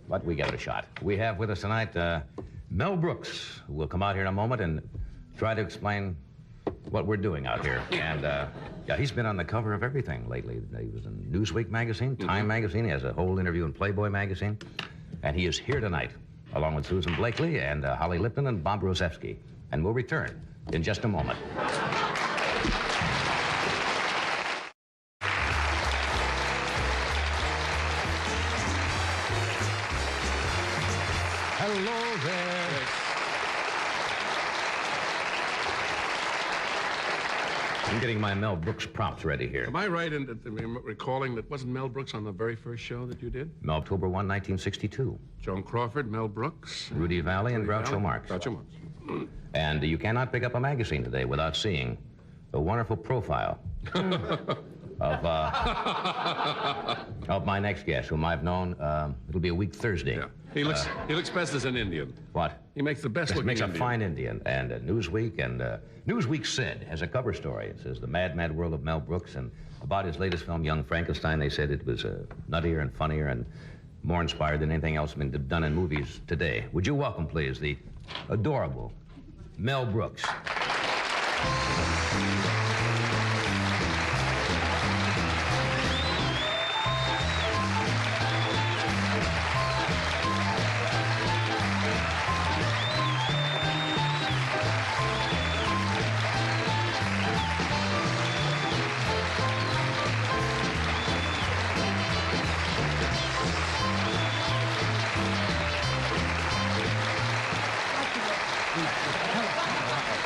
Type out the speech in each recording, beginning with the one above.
but we give it a shot. We have with us tonight Mel Brooks, who will come out here in a moment and try to explain what we're doing out here. And yeah, he's been on the cover of everything lately. He was in Newsweek magazine, Time magazine. He has a whole interview in Playboy magazine. And he is here tonight, along with Susan Blakely and Holly Lipton and Bob Rosevsky. And we'll return in just a moment. Hello there. Yes. I'm getting my Mel Brooks prompts ready here. Am I right in recalling that wasn't Mel Brooks on the very first show that you did? October 1, 1962. Joan Crawford, Mel Brooks. Rudy Valley and Rudy Groucho Valley. Marx. Groucho Marx. And you cannot pick up a magazine today without seeing a wonderful profile of my next guest, whom I've known. It'll be a week Thursday. Yeah. He looks best as an Indian. What? He makes the best looking Makes a Indian. fine Indian. And Newsweek said, has a cover story. It says, The Mad, Mad World of Mel Brooks. And about his latest film, Young Frankenstein, they said it was nuttier and funnier and more inspired than anything else been done in movies today. Would you welcome, please, the adorable Mel Brooks.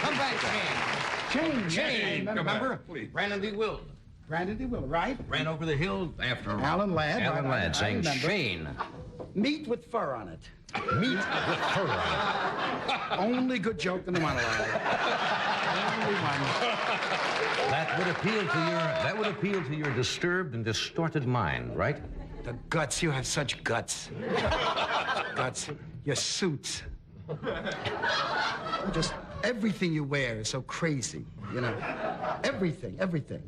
Come back, Shane. Remember? Please. Brandon D. Will. Brandon D. Will, right? Ran over the hill after Alan Ladd. Alan right, Ladd I saying remember. Shane. Meat with fur on it. Meat with fur on Only good joke in the monologue. Only one. it. That would appeal to your disturbed and distorted mind, right? The guts, you have such guts. Guts. Your suits. Just everything you wear is so crazy, you know. Everything.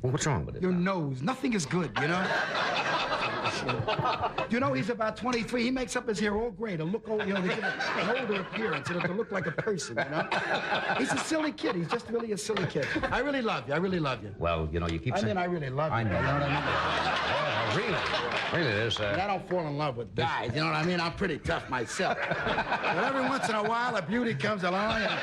Well, what's wrong with it? Your nose, nothing is good, you know. You know, he's about 23. He makes up his hair all gray to look old, you know, to give it an older appearance, you know, to look like a person, you know. He's a silly kid. He's just really a silly kid. I really love you. I really love you. Well, you know, you keep I saying... mean, I really love you. I know. You know what I mean? Yeah, really, there's... And I don't fall in love with guys, you know what I mean? I'm pretty tough myself. But every once in a while, a beauty comes along and...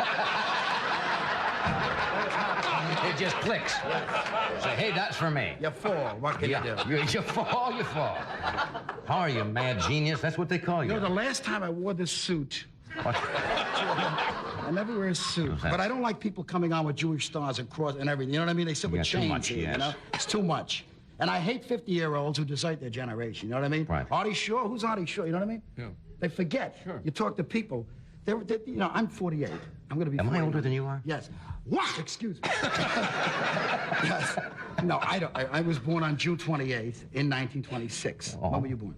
It just clicks. Say, hey, that's for me. You fall. What can you do? You fall. How are you, mad genius? That's what they call you. You know, the last time I wore this suit... What? I never wear a suit, but I don't like people coming on with Jewish stars and cross and everything. You know what I mean? They sit with Yeah, too chains much, here, yes. you know? It's too much. And I hate 50-year-olds who desert their generation. You know what I mean? Right. Artie Shaw? Who's Artie Shaw? You know what I mean? Yeah. They forget. Sure. You talk to people. You know, I'm 48. I'm going to be Am I 49. older than you are? Yes. What? Excuse me. Yes. No, I don't. I was born on June 28th in 1926. Oh. When were you born?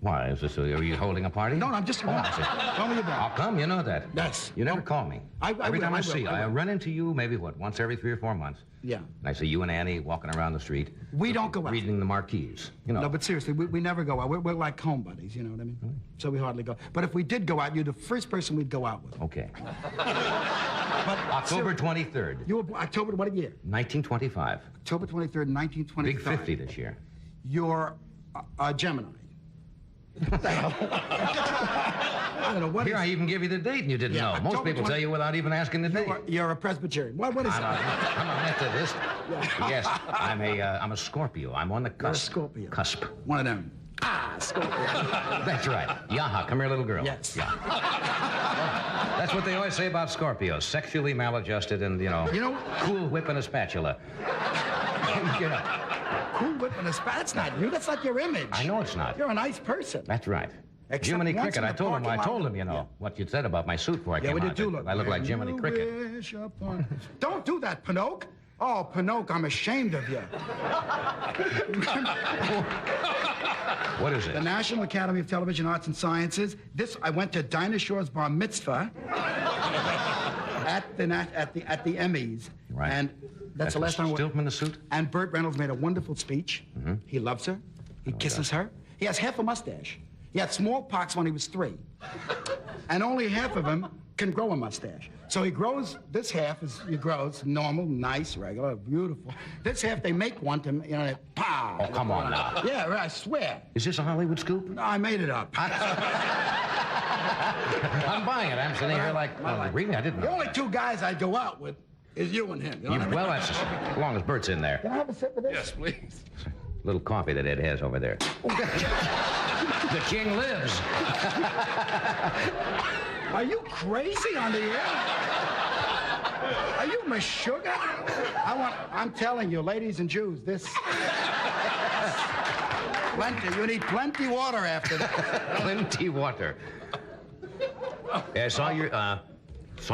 Why? Are you holding a party? No, I'm just... Oh, I see. When were you born? I'll come, you know that. Yes. You never call me. Every time I see you, I run into you maybe, once every 3 or 4 months. Yeah. And I see you and Annie walking around the street. We don't go out. Reading the marquees, you know. No, but seriously, we never go out. We're like home buddies, you know what I mean? So we hardly go. But if we did go out, you're the first person we'd go out with. Okay. But October 23rd, You were October, what year? 1925. October 23rd, 1925. Big 50 this year. You're a Gemini. What the hell? I don't know, what Here, is... I even give you the date and you didn't know. Most October people 20 tell you without even asking the date. You're a Presbyterian. What is I'm that? a Methodist. Yes, I'm a Scorpio. I'm on the cusp. You're a Scorpio. Cusp. One of them. Scorpio. That's right. Yaha, come here, little girl. Yes. Yeah. That's what they always say about Scorpios. Sexually maladjusted and, you know, cool whip and a spatula. You know. Cool whip and a spat. That's not you. That's not your image. I know it's not. You're a nice person. That's right. Except Jiminy once Cricket. in I the told him, parking lot. you know, Yeah. what you'd said about my suit before I came we out. did do look. I look like Jiminy You Cricket. wish upon... Don't do that, Pinocchio. Oh, Pinocchio, I'm ashamed of you. What is it? The National Academy of Television Arts and Sciences. I went to Dinah Shore's bar mitzvah at the Emmys. Right. And that's the last time. Still in the suit? And Burt Reynolds made a wonderful speech. Mm-hmm. He loves her. He kisses her. He has half a mustache. He had smallpox when he was 3. And only half of him can grow a mustache. So he grows, this half he grows normal, nice, regular, beautiful. This half, they make one to, you know, pow. Oh, come on now. Yeah, right, I swear. Is this a Hollywood scoop? No, I made it up. I'm buying it. I'm sitting here like, oh, really? I didn't know. The only 2 guys I go out with is you and him. You know what I mean? Well, that's as long as Bert's in there. Can I have a sip of this? Yes, please. Little coffee that Ed has over there. The king lives. Are you crazy on the air? Are you Meshuggah? I'm telling you, ladies and Jews, this... Plenty. You need plenty water after that. Plenty water. Yeah, I saw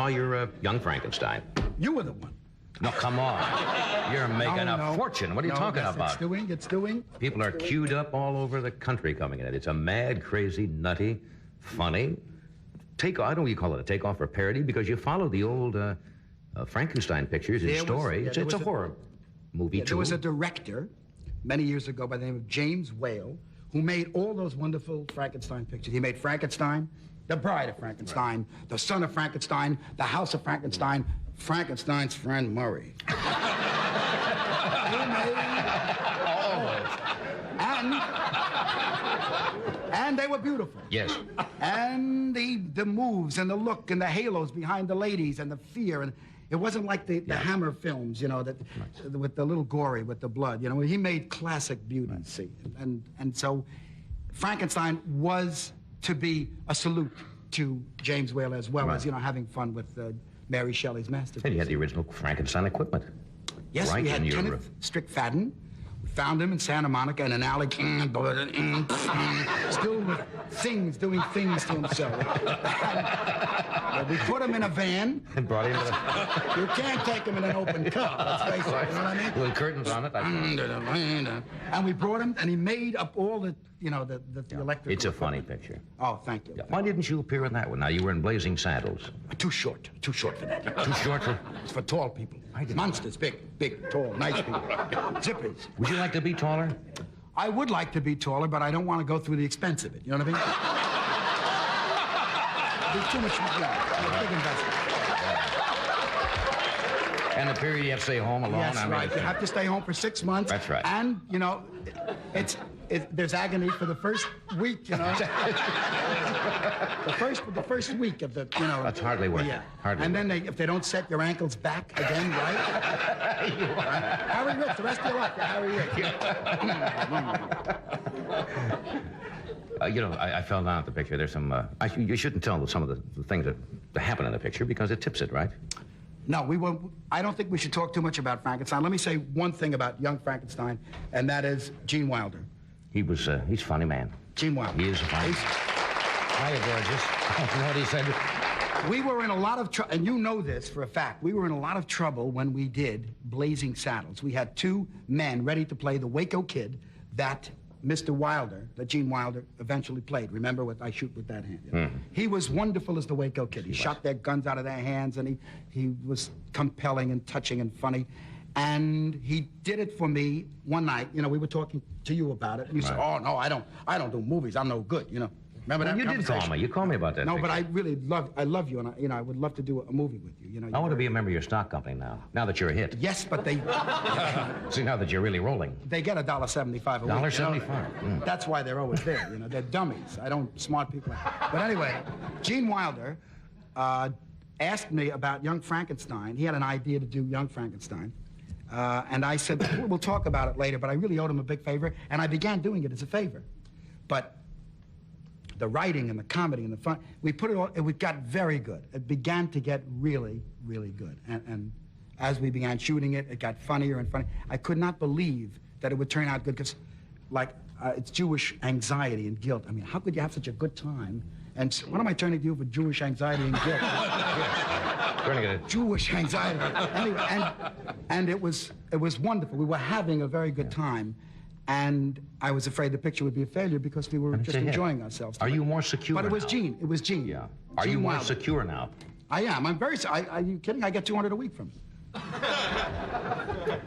your Young Frankenstein. You were the one. No, come on. You're making a fortune. What are you talking about? It's doing. People are queued up all over the country coming in. It's a mad, crazy, nutty, funny takeoff. I don't know what you call it, a takeoff or parody, because you follow the old Frankenstein pictures and story. It's a horror movie, too. There was a director many years ago by the name of James Whale who made all those wonderful Frankenstein pictures. He made Frankenstein, The Bride of Frankenstein, The Son of Frankenstein, The House of Frankenstein, Frankenstein's Friend Murray. He made all of it. And they were beautiful. Yes. And the moves and the look and the halos behind the ladies and the fear. And it wasn't like the Hammer films, you know, that with the little gory, with the blood. You know, he made classic beauty, see. And so Frankenstein was to be a salute to James Whale, as well as, you know, having fun with Mary Shelley's masterpiece. And you had the original Frankenstein equipment. Yes, right, we had Kenneth Strickfaden. We found him in Santa Monica in an alley, still with things, doing things to himself. And we put him in a van. And brought him to the... You can't take him in an open car, let's face it, you know what I mean? Little curtains on it. And we brought him, and he made up all the, you know, the electrical It's a funny equipment. picture. Oh, thank you. Yeah. Why didn't you appear in that one? Now, you were in Blazing Saddles. Too short for that. Too short for... It's for tall people. Monsters, big, tall, nice people. Zippers. Would you like to be taller? I would like to be taller, but I don't want to go through the expense of it. You know what I mean? There's too much, big investment. And the period you have to stay home alone? Yes, right. You have to stay home for 6 months. That's right. And, you know, there's agony for the first week, you know. the first week of the, you know. That's hardly worth it. Hardly. And then if they don't set your ankles back again, right? Right? Harry Rich, the rest of your life, you're Harry Rich. You know, I fell down at the picture. There's some... you shouldn't tell some of the things that happen in the picture because it tips it, right? No, we won't. I don't think we should talk too much about Frankenstein. Let me say one thing about young Frankenstein, and that is Gene Wilder. He's a funny man. Gene Wilder. He is a funny man. Hiya, gorgeous. I don't know what he said. We were in a lot of trouble, and you know this for a fact. We were in a lot of trouble when we did Blazing Saddles. We had 2 men ready to play the Waco Kid that Mr. Wilder, that Gene Wilder eventually played. Remember what I shoot with that hand? Mm-hmm. He was wonderful as the Waco Kid. He shot their guns out of their hands, and he was compelling and touching and funny. And he did it for me one night. You know, we were talking to you about it, and you said, "Oh no, I don't do movies. I'm no good." You know. Remember that? You did call me. You called me about that. No, picture. but I really love you, and I would love to do a movie with you. You know. I want to be a member of your stock company now. Now that you're a hit. Yes, but they. See, now that you're really rolling. They get $1.75 a week. $1.75. That's why they're always there. You know, they're dummies. Smart people. But anyway, Gene Wilder asked me about Young Frankenstein. He had an idea to do Young Frankenstein. And I said, we'll talk about it later, but I really owed him a big favor, and I began doing it as a favor. But the writing and the comedy and the fun, we put it all, it got very good. It began to get really, really good. And as we began shooting it, it got funnier and funnier. I could not believe that it would turn out good, because, it's Jewish anxiety and guilt. I mean, how could you have such a good time? And so, what am I turning to you for Jewish anxiety and guilt? Jewish anxiety. Anyway, and it was wonderful. We were having a very good time, and I was afraid the picture would be a failure because we were just enjoying ourselves. Are you more secure? But it was now? Gene. It was Gene. Yeah. Are you more secure now? I am. I'm very. Are you kidding? I get 200 a week from him.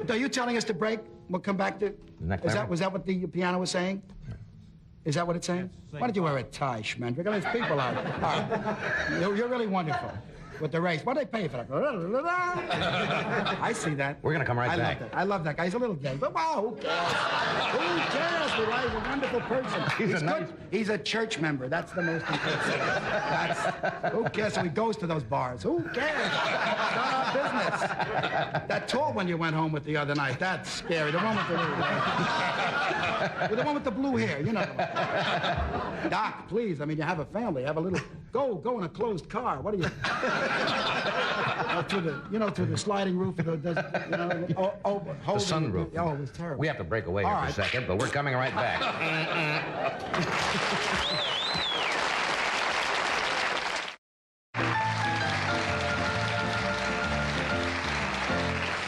Are you telling us to break? We'll come back to. Was that what the piano was saying? Is that what it's saying? Why don't you wear a tie, Schmendrick? I mean, there's people out there. All right. You're really wonderful with the race. What do they pay for that? I see that. We're going to come right back. I love that guy. He's a little gay, but wow, who cares? Who cares? He's a wonderful person. He's good. He's a church member. That's the most important thing. Who cares? So he goes to those bars. Who cares? It's not our business. That tall one you went home with the other night, that's scary. The one with the with the blue hair, you know. Doc, please. I mean, you have a family. Have a little. Go in a closed car. What are you? Through the sliding roof. The sunroof. Oh, it was terrible. We have to break away here for a second, but we're coming right back.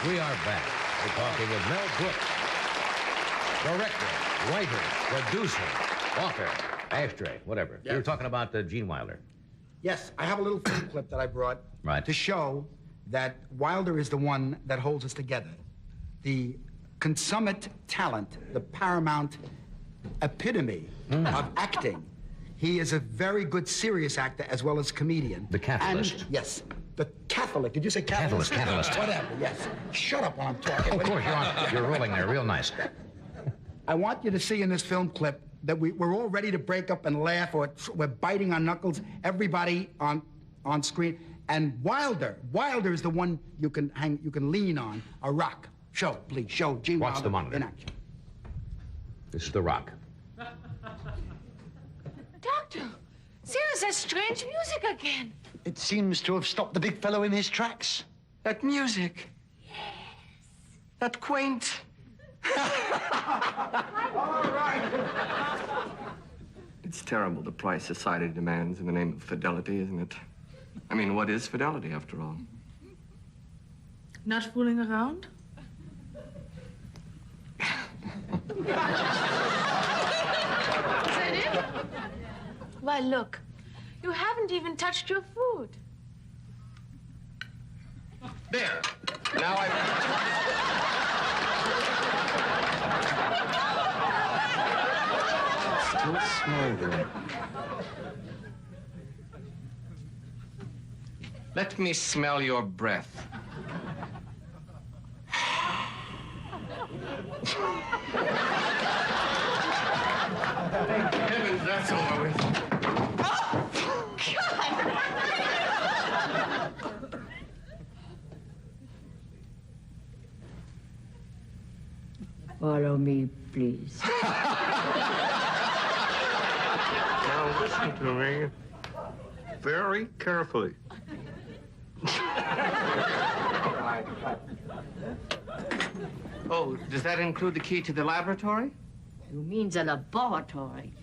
We are back. We're talking with Mel Brooks, director, writer, producer, author, ashtray, whatever. Yes. We were talking about Gene Wilder. Yes, I have a little film clip that I brought to show that Wilder is the one that holds us together. The consummate talent, the paramount epitome of acting. He is a very good serious actor as well as comedian. The catalyst. And, yes, the Catholic. Did you say catalyst? Catalyst. Whatever, yes. Shut up while I'm talking. Of course, you're rolling there real nice. I want you to see in this film clip that we're all ready to break up and laugh, or we're biting our knuckles, everybody on screen. And Wilder is the one you can lean on, a rock. Show, please, show Gene Watch Wilder the monitor. in action. This is The Rock. Doctor, Sarah's that strange music again. It seems to have stopped the big fellow in his tracks. That music. Yes. That quaint. All right. It's terrible the price society demands in the name of fidelity, isn't it? I mean, what is fidelity, after all? Not fooling around? Is that it? Why, look. You haven't even touched your food. There. Now Still smoldering. Let me smell your breath. Thank heavens that's over with. Follow me, please. Now listen to me very carefully. Oh, does that include the key to the laboratory? You mean the laboratory.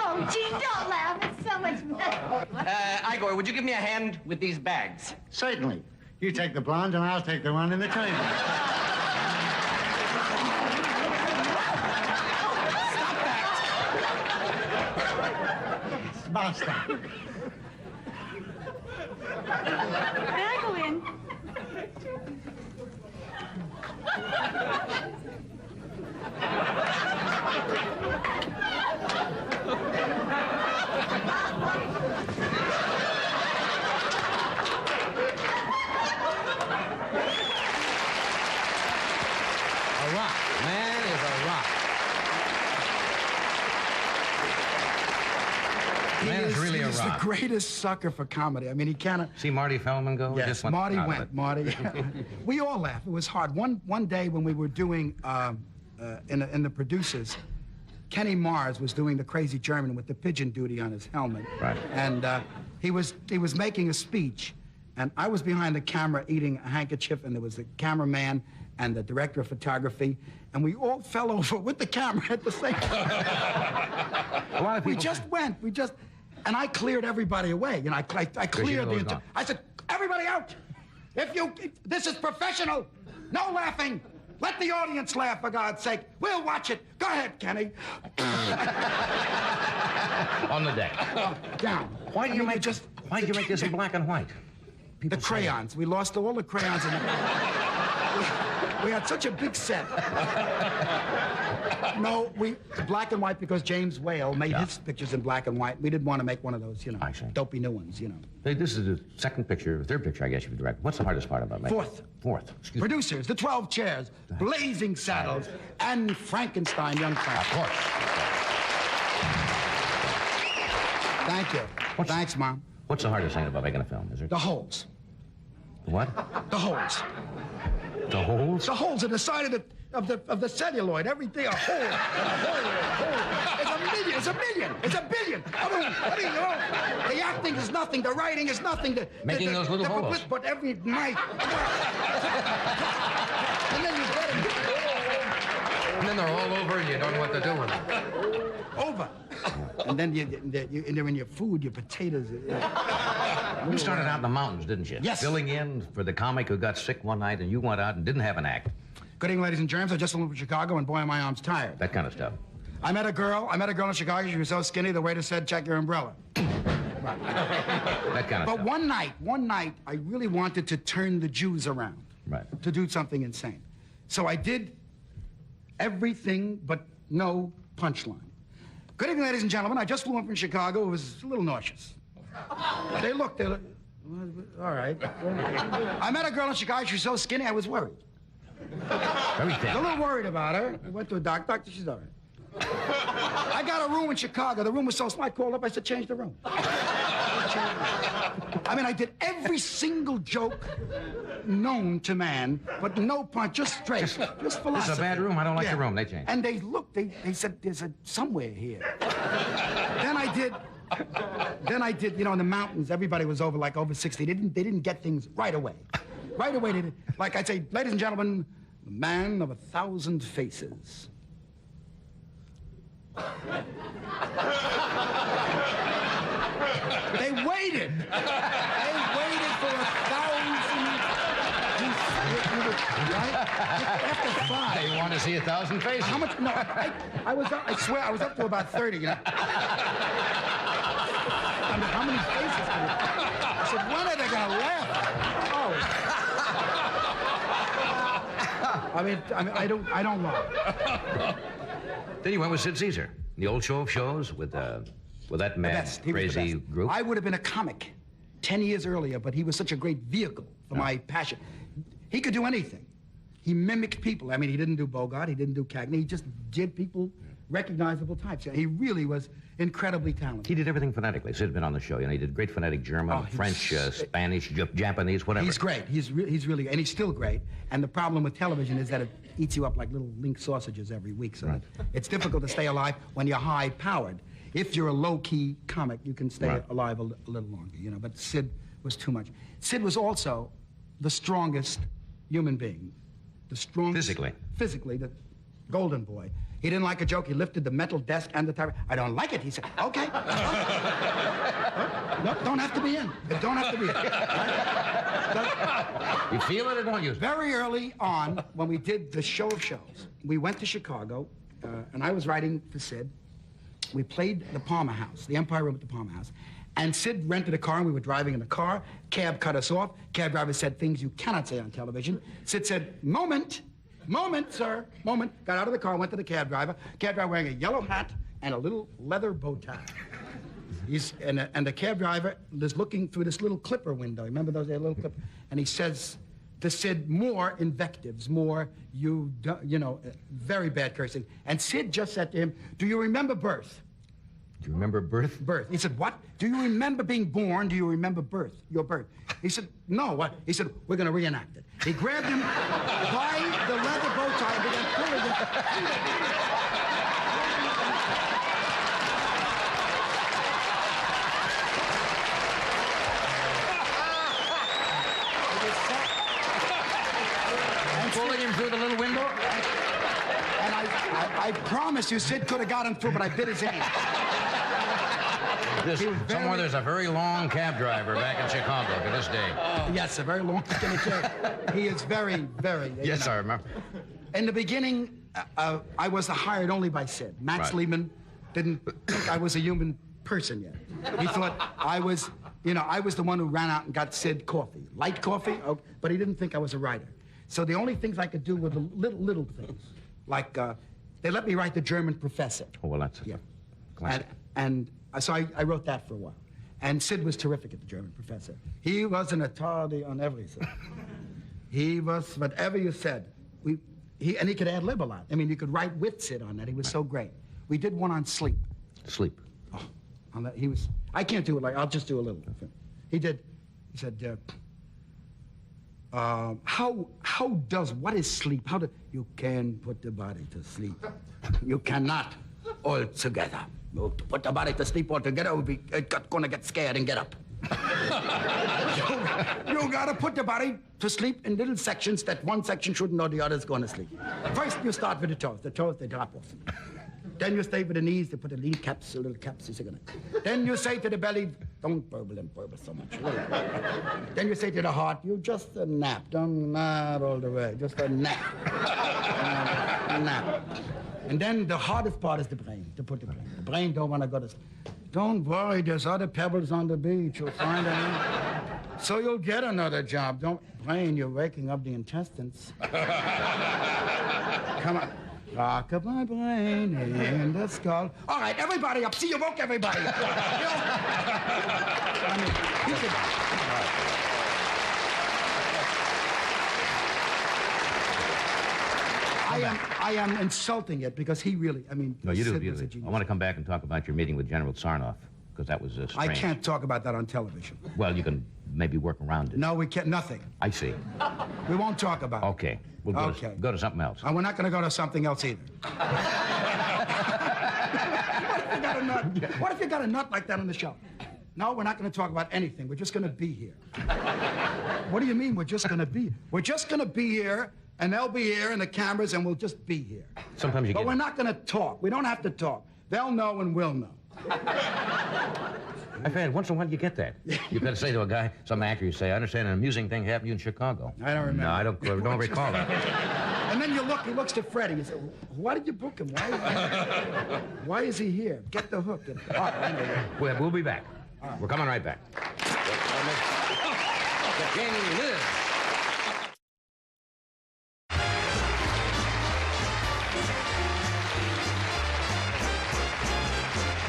Oh, Gene, don't laugh. It's so much better. Igor, would you give me a hand with these bags? Certainly. You take the blonde and I'll take the one in the train. Basta. Can I go in? A rock. Man is a rock. Man is really a He's rock. the greatest sucker for comedy. I mean, he cannot. See Marty Feldman go? He Yes, just went Marty out of went. it. Marty. We all laughed. It was hard. One day when we were doing in the producers, Kenny Mars was doing the Crazy German with the pigeon duty on his helmet. Right. And he was making a speech, and I was behind the camera eating a handkerchief, and there was the cameraman and the director of photography, and we all fell over with the camera at the same time. A lot of people. And I cleared everybody away. You know, I cleared the entire. I said, everybody out. This is professional. No laughing. Let the audience laugh, for God's sake. We'll watch it. Go ahead, Kenny. On the deck. Down. Why do you make this in black and white? The crayons. We lost all the crayons in the. We had such a big set. No, black and white because James Whale made his pictures in black and white. We didn't want to make one of those, you know, dopey new ones, you know. Hey, this is the third picture, I guess you would direct. What's the hardest part about it? Fourth. Excuse me. Producers, the 12 chairs, Blazing Saddles, and Frankenstein, young Frankenstein. Of course. Thank you. Thanks, Mom. What's the hardest thing about making a film, is there? The holes. What? The holes. The holes? The holes in the side of the celluloid. Everything, a hole. It's a million. It's a billion. I mean, you know, the acting is nothing. The writing is nothing. Making those little holes. But every night. And then you get them. And then they're all over and you don't know what to do with them. Over. And then they're in your food, your potatoes. You started out in the mountains, didn't you? Yes. Filling in for the comic who got sick one night and you went out and didn't have an act. Good evening, ladies and germs. I just moved from Chicago, and boy, my arm's tired. That kind of stuff. I met a girl in Chicago. She was so skinny, the waiter said, check your umbrella. That kind of But stuff. one night, I really wanted to turn the Jews around. Right. To do something insane. So I did everything but no punchline. Good evening, ladies and gentlemen. I just flew in from Chicago. It was a little nauseous. They looked, all right. I met a girl in Chicago. She was so skinny, I was worried. Very thin. A little worried about her. I went to a doctor. She's all right. I got a room in Chicago. The room was so small. I called up. I said, change the room. I mean, I did every single joke known to man, but no punch, just straight. Just philosophy. This is a bad room. I don't like the room. They changed. And they looked. They said, there's a somewhere here. Then I did, you know, in the mountains, everybody was over 60. They didn't get things right away. Right away, they did. Like I'd say, ladies and gentlemen, the man of 1,000 faces. They waited. They waited for 1,000. Right? After 5. They want to see 1,000 faces. How much? No, I was up, I swear, I was up to about 30, you know. I mean, how many faces can you... I said, when are they going to laugh? Oh. I don't lie. Then you went with Sid Caesar, the old show of shows with that mad, crazy group. I would have been a comic 10 years earlier, but he was such a great vehicle for my passion. He could do anything. He mimicked people. I mean, he didn't do Bogart, he didn't do Cagney, he just did people, recognizable types. He really was incredibly talented. He did everything phonetically. Sid had been on the show. You know, he did great phonetic German, French, Spanish, Japanese, whatever. He's great. He's really, and he's still great. And the problem with television is that it eats you up like little link sausages every week. So it's difficult to stay alive when you're high-powered. If you're a low-key comic, you can stay alive a little longer, you know. But Sid was too much. Sid was also the strongest human being. The strongest... Physically, the golden boy. He didn't like a joke. He lifted the metal desk and the type. I don't like it. He said, okay. No, don't have to be in. It don't have to be in. Right? You feel it or don't use it? Very early on, when we did the show of shows, we went to Chicago, and I was writing for Sid. We played the Palmer House, the Empire Room at the Palmer House. And Sid rented a car, and we were driving in the car. Cab cut us off. Cab driver said things you cannot say on television. Sid said, moment, sir, moment. Got out of the car, went to the cab driver. Cab driver wearing a yellow hat and a little leather bow tie. And the cab driver is looking through this little clipper window. Remember those little clipper? And he says to Sid, more invectives, more, very bad cursing. And Sid just said to him, do you remember birth? Do you remember birth? Birth. He said, what? Do you remember being born? Do you remember birth? Your birth. He said, no, what? He said, we're going to reenact it. He grabbed him by the leather bow tie and began pulling him. Pulling him through the little window? And I promise you, Sid could have got him through, but I bit his hand. Somewhere there's a very long cab driver back in Chicago to this day. Yes, a very long skinny cab. He is very, very... Yes, I remember. In the beginning, I was hired only by Sid. Matt Sleeman didn't think I was a human person yet. He thought I was the one who ran out and got Sid coffee. Light coffee, but he didn't think I was a writer. So the only things I could do were the little things. Like, they let me write The German Professor. Oh, well, that's classic. And so I wrote that for a while. And Sid was terrific at The German Professor. He was an authority on everything. He was, whatever you said, and he could ad-lib a lot. I mean, you could write with Sid on that. He was so great. We did one on sleep. Sleep. Oh, on that, I can't do it I'll just do a little. He said, what is sleep? You can put the body to sleep. You cannot altogether. To put the body to sleep altogether, it's gonna get scared and get up. you gotta put the body to sleep in little sections that one section shouldn't know the other's gonna sleep. First, you start with the toes. The toes, they drop off. Then you stay with the knees, they put the little caps. Then you say to the belly, don't burble so much. Then you say to the heart, you just a nap. Don't nap all the way, just a nap. A nap. And then the hardest part is the brain, to put the brain. The brain don't want to go to sleep. Don't worry, there's other pebbles on the beach. You'll find them. So you'll get another job. Brain, you're waking up the intestines. Come on. Rock up my brain in the skull. All right, everybody up. See, you woke everybody up. I am insulting it because he really, No, you do. Sid was a genius. I want to come back and talk about your meeting with General Sarnoff, because that was strange. I can't talk about that on television. Well, you can maybe work around it. No, we can't. Nothing. I see. We won't talk about it. Okay. We'll go to something else. And we're not going to go to something else either. What if you got a nut like that on the show? No, we're not going to talk about anything. We're just going to be here. What do you mean we're just going to be? We're just going to be here, and they'll be here, and the cameras, and we'll just be here. Sometimes you But we're not going to talk. We don't have to talk. They'll know and we'll know. I've had once in a while you get that. You've got to say to a guy, some actor, you say, I understand an amusing thing happened to you in Chicago. I don't remember. No, I don't recall that. And then he looks to Freddie. He says, why did you book him? Why is he here? Get the hook. All right, I know. We'll be back. We're coming right back. The king lives.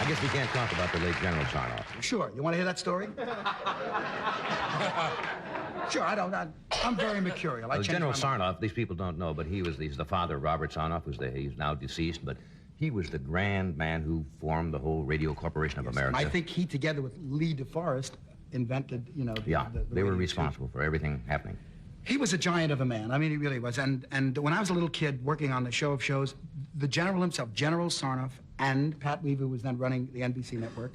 I guess we can't talk about the late General Sarnoff. Sure. You want to hear that story? Sure, I'm very mercurial. Well, General Sarnoff, these people don't know, but he's the father of Robert Sarnoff, he's now deceased, but he was the grand man who formed the whole Radio Corporation of America. I think he, together with Lee DeForest, invented, they were responsible for everything happening. He was a giant of a man. He really was. And when I was a little kid working on the Show of Shows, the general himself, General Sarnoff, and Pat Weaver, was then running the NBC network,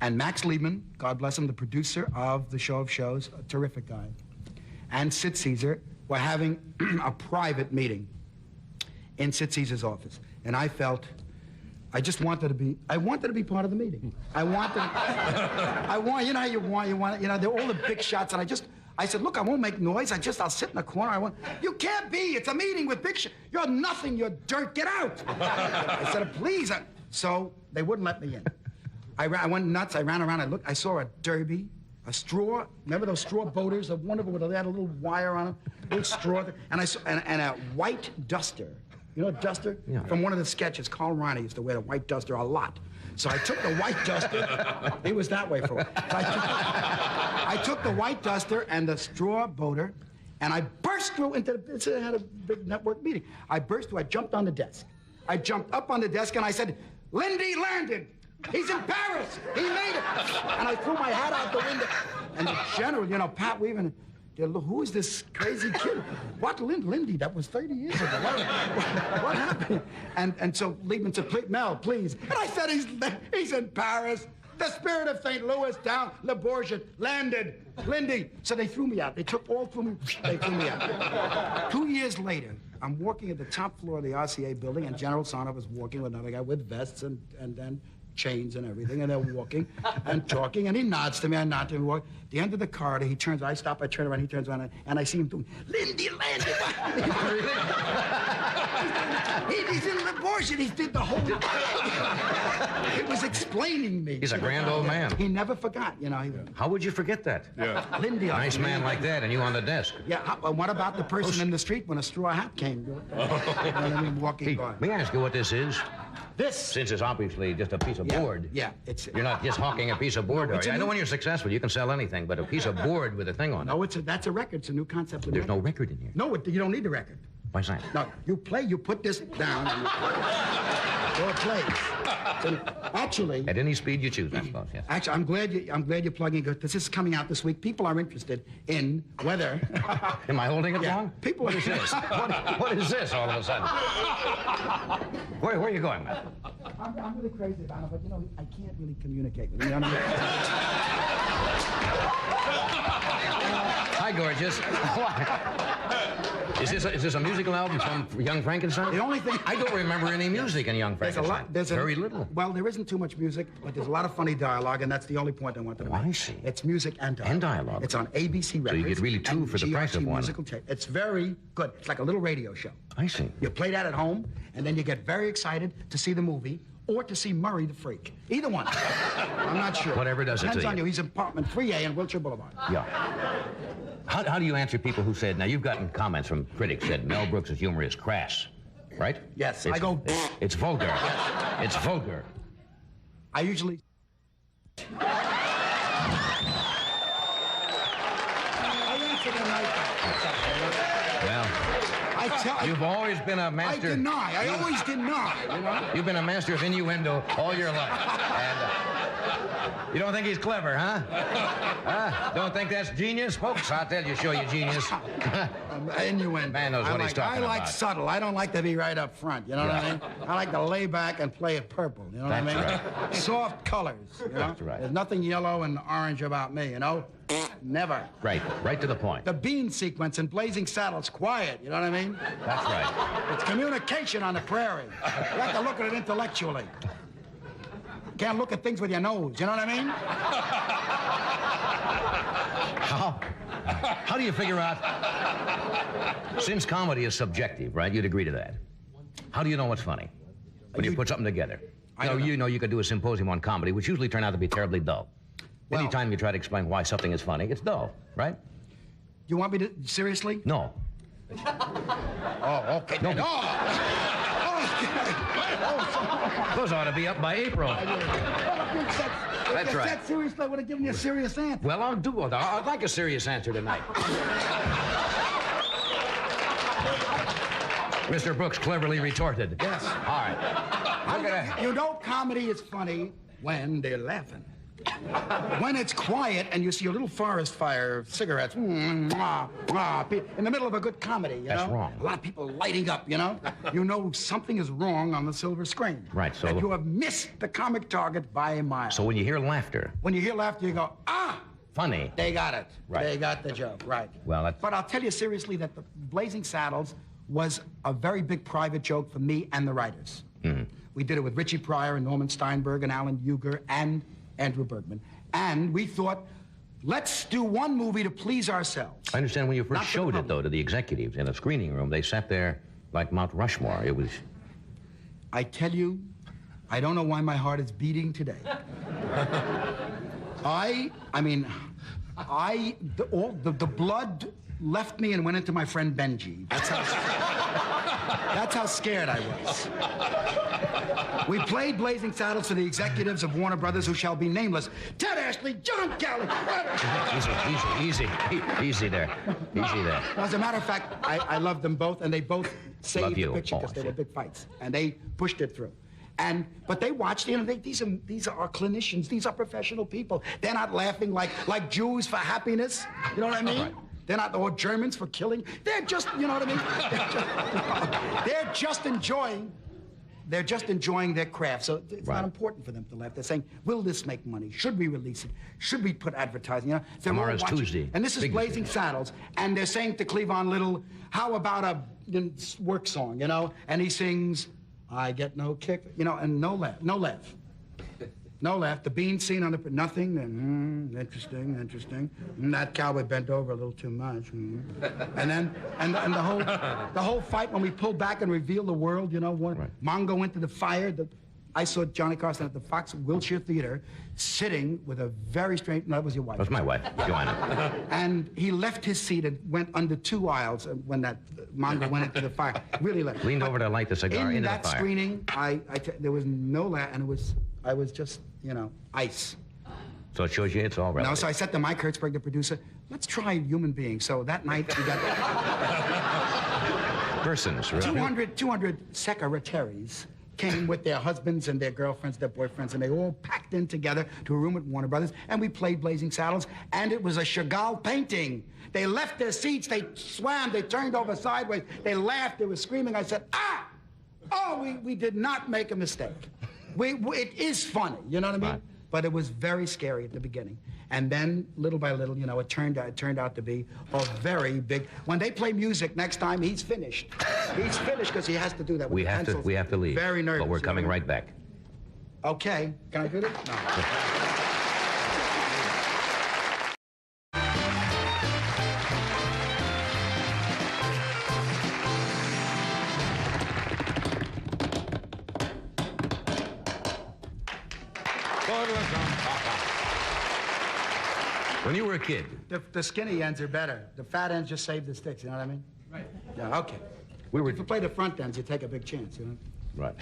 and Max Liebman, God bless him, the producer of the Show of Shows, a terrific guy, and Sid Caesar were having a private meeting in Sid Caesar's office. And I wanted to be part of the meeting. They're all the big shots, and I said, look, I won't make noise. I'll sit in the corner. You can't be. It's a meeting with big shots. You're nothing. You're dirt. Get out. I said, please. So they wouldn't let me in. I went nuts. I ran around. I saw a derby, a straw. Remember those straw boaters? A wonderful, they had a little wire on them, a little straw. And a white duster. You know a duster? Yeah. From one of the sketches. Carl Reiner used to wear the white duster a lot. So I took the white duster. He was that way for a while. So I took the white duster and the straw boater, and I burst through into it had a big network meeting. I jumped on the desk. I jumped up on the desk, and I said, Lindy landed. He's in Paris. He made it. And I threw my hat out the window. And the general, Pat Weaver, who is this crazy kid? What, Lindy? That was 30 years ago. What happened? And so Liebman said, Mel, please. And I said, he's in Paris. The Spirit of St. Louis down Le Bourget landed. Lindy. So they threw me out. They threw me out. 2 years later, I'm walking at the top floor of the RCA building, and General Sarnoff was walking with another guy with vests and chains and everything, and they're walking and talking, and he nods to me, I nod to him, walk. At the end of the corridor, he turns, I stop, I turn around, he turns around, and I see him doing, Lindy landed. He's in Le Bourget, he did the whole, it was was explaining me. He's a grand old man. He never forgot, you know. How would you forget that? Yeah. Lindy. Nice man like that, and you on the desk. Yeah, what about the person in the street when a straw hat came? You know what I mean, walking Hey, by. may I ask you what this is? This. Since it's obviously just a piece of board. Yeah, it's. You're not just hawking a piece of board, No, are it's you? a I know new- when you're successful, you can sell anything, but a piece of board with a thing on it. No, that's a record. It's a new concept. There's no record in here. No, you don't need the record. Why's that? No, you put this down, and so it plays. So, actually, At any speed you choose, I suppose, yes. actually, I'm glad you're plugging it. This is coming out this week. People are interested in whether. Am I holding it Yeah, wrong? people What is this? What is this all of a sudden? Where are you going, man? I'm really crazy about it, but you know, I can't really communicate with him. You know what Hi, gorgeous. Is this a musical album from Young Frankenstein? The only thing I don't remember any music in Young There's a Frankenstein. lot. There's very little. Well, there isn't too much music, but there's a lot of funny dialogue, and that's the only point I wanted to Oh, make. I see. It's music and dialogue. And dialogue. It's on ABC Records. you get really two and for the price of GRT one. Musical tape. It's very good. It's like a little radio show. I see. You play that at home, and then you get very excited to see the movie or to see Murray the Freak. Either one. I'm not sure. Whatever does it to Depends on you. you. He's in apartment 3A in Wilshire Boulevard. Yeah. How do you answer people who said, now you've gotten comments from critics said Mel Brooks' humor is crass, right? Yes, It's, I go. It's vulgar. It's vulgar. I usually. I answer them like that. Well, I tell. you've always been a I master. deny. I always deny. You know. You've been a master of innuendo all your life. And you don't think he's clever, huh? Don't think that's genius? Folks, I'll tell you, show you genius. Innuendo. Man knows what he's talking I like about. subtle. I don't like to be right up front. You know what I Yeah. mean? I like to lay back and play it purple. You know what I mean? That's Soft colors. You know? That's right. There's nothing yellow and orange about me. You know? Never. Right to the point. The bean sequence in Blazing Saddles, quiet. You know what I mean? That's right. It's communication on the prairie. You have to look at it intellectually. You can't look at things with your nose. You know what I mean? How do you figure out, since comedy is subjective, right? You'd agree to that. How do you know what's funny when you put something together? You know you could do a symposium on comedy, which usually turn out to be terribly dull. Well- Anytime you try to explain why something is funny, it's dull, right? You want me to, seriously? No. Oh, okay. No. No. Those ought to be up by April. That's right. That seriously, I would have given you a serious answer. Well, I'll do it. I'd like a serious answer tonight. Mr. Brooks cleverly retorted. Yes. All right. Look at that. You know comedy is funny when they're laughing. When it's quiet and you see a little forest fire, cigarettes, in the middle of a good comedy, you That's know? wrong. A lot of people lighting up, you know? You know something is wrong on the silver screen. Right, so- And you have missed the comic target by a mile. So when you hear laughter, When you hear laughter, you go, funny. they got it. Right. They got the joke, right. Well, that's... But I'll tell you seriously that the Blazing Saddles was a very big private joke for me and the writers. Mm-hmm. We did it with Richie Pryor and Norman Steinberg and Alan Huger and Andrew Bergman. And we thought, let's do one movie to please ourselves. I understand when you Not first for the showed it, public. though, to the executives in a screening room, they sat there like Mount Rushmore. It was... I tell you, I don't know why my heart is beating today. The blood left me and went into my friend Benji. That's how scared I was. We played Blazing Saddles for the executives of Warner Brothers who shall be nameless. Ted Ashley, John Kelly. Easy there. Easy there. As a matter of fact, I love them both, and they both saved Love the you. picture because Oh, they I were see. big fights, and they pushed it through. But they watched, you know, these are clinicians. These are professional people. They're not laughing like Jews for happiness. You know what I mean? Right. They're not, or Germans for killing. They're just, you know what I mean? They're just enjoying their craft. So it's Right. not important for them to laugh. They're saying, will this make money? Should we release it? Should we put advertising? You know, they're all Tomorrow's watching. Tuesday. And this is Big Blazing Tuesday. Saddles. And they're saying to Cleavon Little, how about a work song, you know? And he sings, I get no kick, you know, and no laugh. No laugh. The bean scene on the nothing. And interesting. And that cowboy bent over a little too much. And then the whole fight when we pull back and reveal the world. You know, when Right. Mongo went to the fire. I saw Johnny Carson at the Fox Wilshire Theater sitting with a very strange... No, that was your wife. That was my wife, Joanna. And he left his seat and went under 2 aisles when that manga went into the fire. Really left. Leaned over to light the cigar into the fire. In that screening, there was no laugh, and I was just, ice. So it shows you it's all relative. No, so I said to Mike Hertzberg, the producer, let's try human beings. So that night we got... Persons, really. 200 secretaries came with their husbands and their girlfriends, their boyfriends, and they all packed in together to a room at Warner Brothers, and we played Blazing Saddles, and it was a Chagall painting. They left their seats, they swam, they turned over sideways, they laughed, they were screaming. I said, ah! Oh, we did not make a mistake. It is funny, you know what I mean? Right. But it was very scary at the beginning. And then, little by little, it turned out to be a very big... When they play music next time, he's finished. He's finished because he has to do that with We the have pencils. to leave. Very nervous. But we're coming right back. Okay. Can I do this? No. When you were a kid, The skinny ends are better. The fat ends just save the sticks, you know what I mean? Right. Yeah, okay. we were... If you play the front ends, you take a big chance, you know? Right.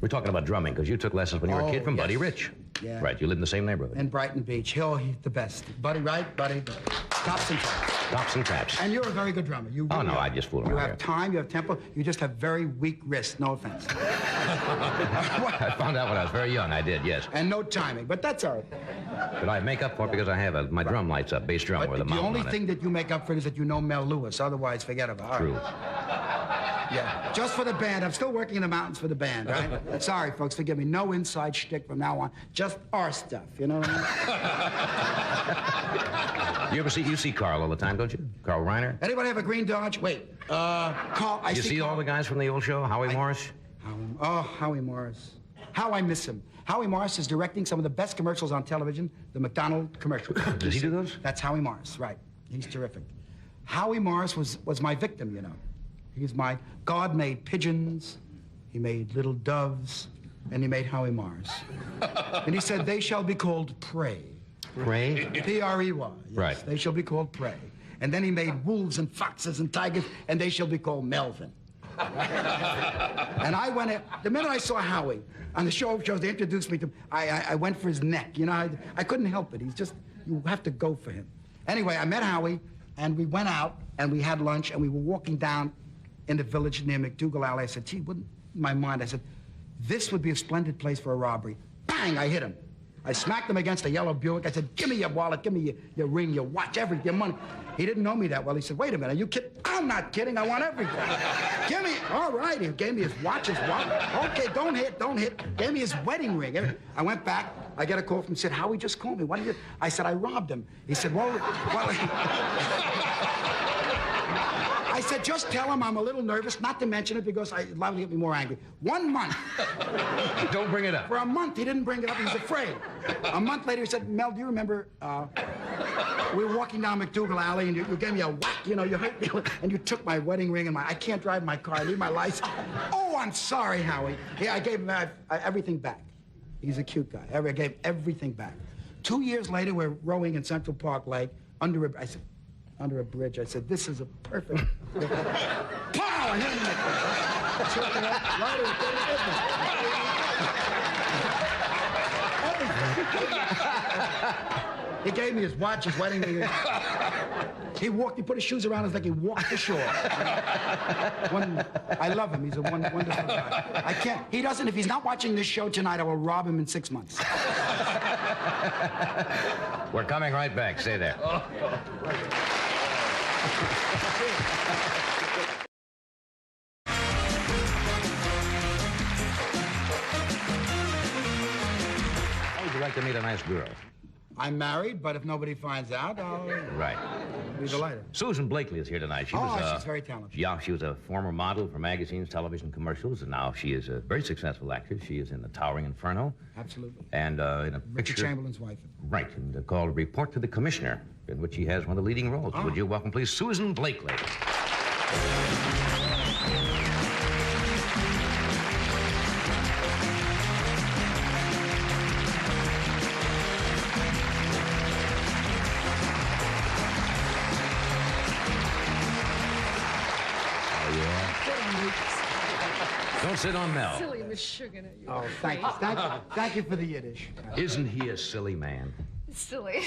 We're talking about drumming, because you took lessons when you were a kid from yes. Buddy Rich. Yeah. Right, you live in the same neighborhood. In Brighton Beach. He's the best. Buddy, right? Buddy. Tops and taps. Tops and taps. And you're a very good drummer. You Oh, really no, are. I just fool You around have time, you have tempo. You just have very weak wrists. No offense. I found out when I was very young, I did, yes. And no timing, but that's all right. But I make up for it because I have my drum lights up, bass drum, But with a the mountain only on it. thing that you make up for it is that you know Mel Lewis. Otherwise, forget about it. True. Yeah. Just for the band. I'm still working in the mountains for the band, right? Sorry, folks, forgive me. No inside shtick from now on. Just our stuff, you know what I mean? You see Carl all the time, don't you? Carl Reiner? Anybody have a green Dodge? Wait. Carl, I You see all the guys from the old show? Howie Morris? Howie Morris. How I miss him. Howie Morris is directing some of the best commercials on television, the McDonald commercial. Does he do those? That's Howie Morris, right. He's terrific. Howie Morris was my victim, you know. He's my... God made pigeons, he made little doves, and he made Howie Morris. And he said, they shall be called prey. Prey? P-R-E-Y. Yes, Right. They shall be called prey. And then he made wolves and foxes and tigers, and they shall be called Melvin. And I went in, the minute I saw Howie on the shows, they introduced me to him, I went for his neck. You know, I couldn't help it. He's just, you have to go for him. Anyway, I met Howie, and we went out, and we had lunch, and we were walking down in the village near McDougal Alley. I said, gee, in my mind, I said, this would be a splendid place for a robbery. Bang, I hit him. I smacked him against a yellow Buick. I said, give me your wallet, give me your ring, your watch, everything, your money. He didn't know me that well. He said, wait a minute, are you kidding? I'm not kidding, I want everything. Give me, all right. He gave me his watch, his wallet. Okay, don't hit. Gave me his wedding ring. I went back, I get a call from him, said, Howie just called me, what did you? I said, I robbed him. He said, well, I said, just tell him I'm a little nervous, not to mention it because it's liable to get me more angry. 1 month. Don't bring it up. For a month, he didn't bring it up. He was afraid. A month later, he said, Mel, do you remember we were walking down McDougal Alley, and you gave me a whack, you know, you hurt me, and you took my wedding ring, and I can't drive my car. I need my license. Oh, I'm sorry, Howie. Yeah, I gave him everything back. He's a cute guy. I gave everything back. 2 years later, we're rowing in Central Park Lake under a bridge. I said, this is a perfect... Pow! I hit him in the face. Right in the face. He gave me his watch, his wedding ring. He put his shoes around his neck, he walked the shore. I love him, he's a wonderful guy. I can't, he doesn't, if he's not watching this show tonight, I will rob him in 6 months. We're coming right back. Stay there. How would you like to meet a nice girl? I'm married, but if nobody finds out, I'll Right. be delighted. Susan Blakely is here tonight. She's very talented. Yeah, she was a former model for magazines, television commercials, and now she is a very successful actress. She is in The Towering Inferno. Absolutely. And in a Richard picture... Chamberlain's wife. Right, and called Report to the Commissioner, in which he has one of the leading roles. Would you welcome, please, Susan Blakely? Don't sit on Mel. Silly Meshuggah. Oh, thank you. Thank you for the Yiddish. Isn't he a silly man? Silly.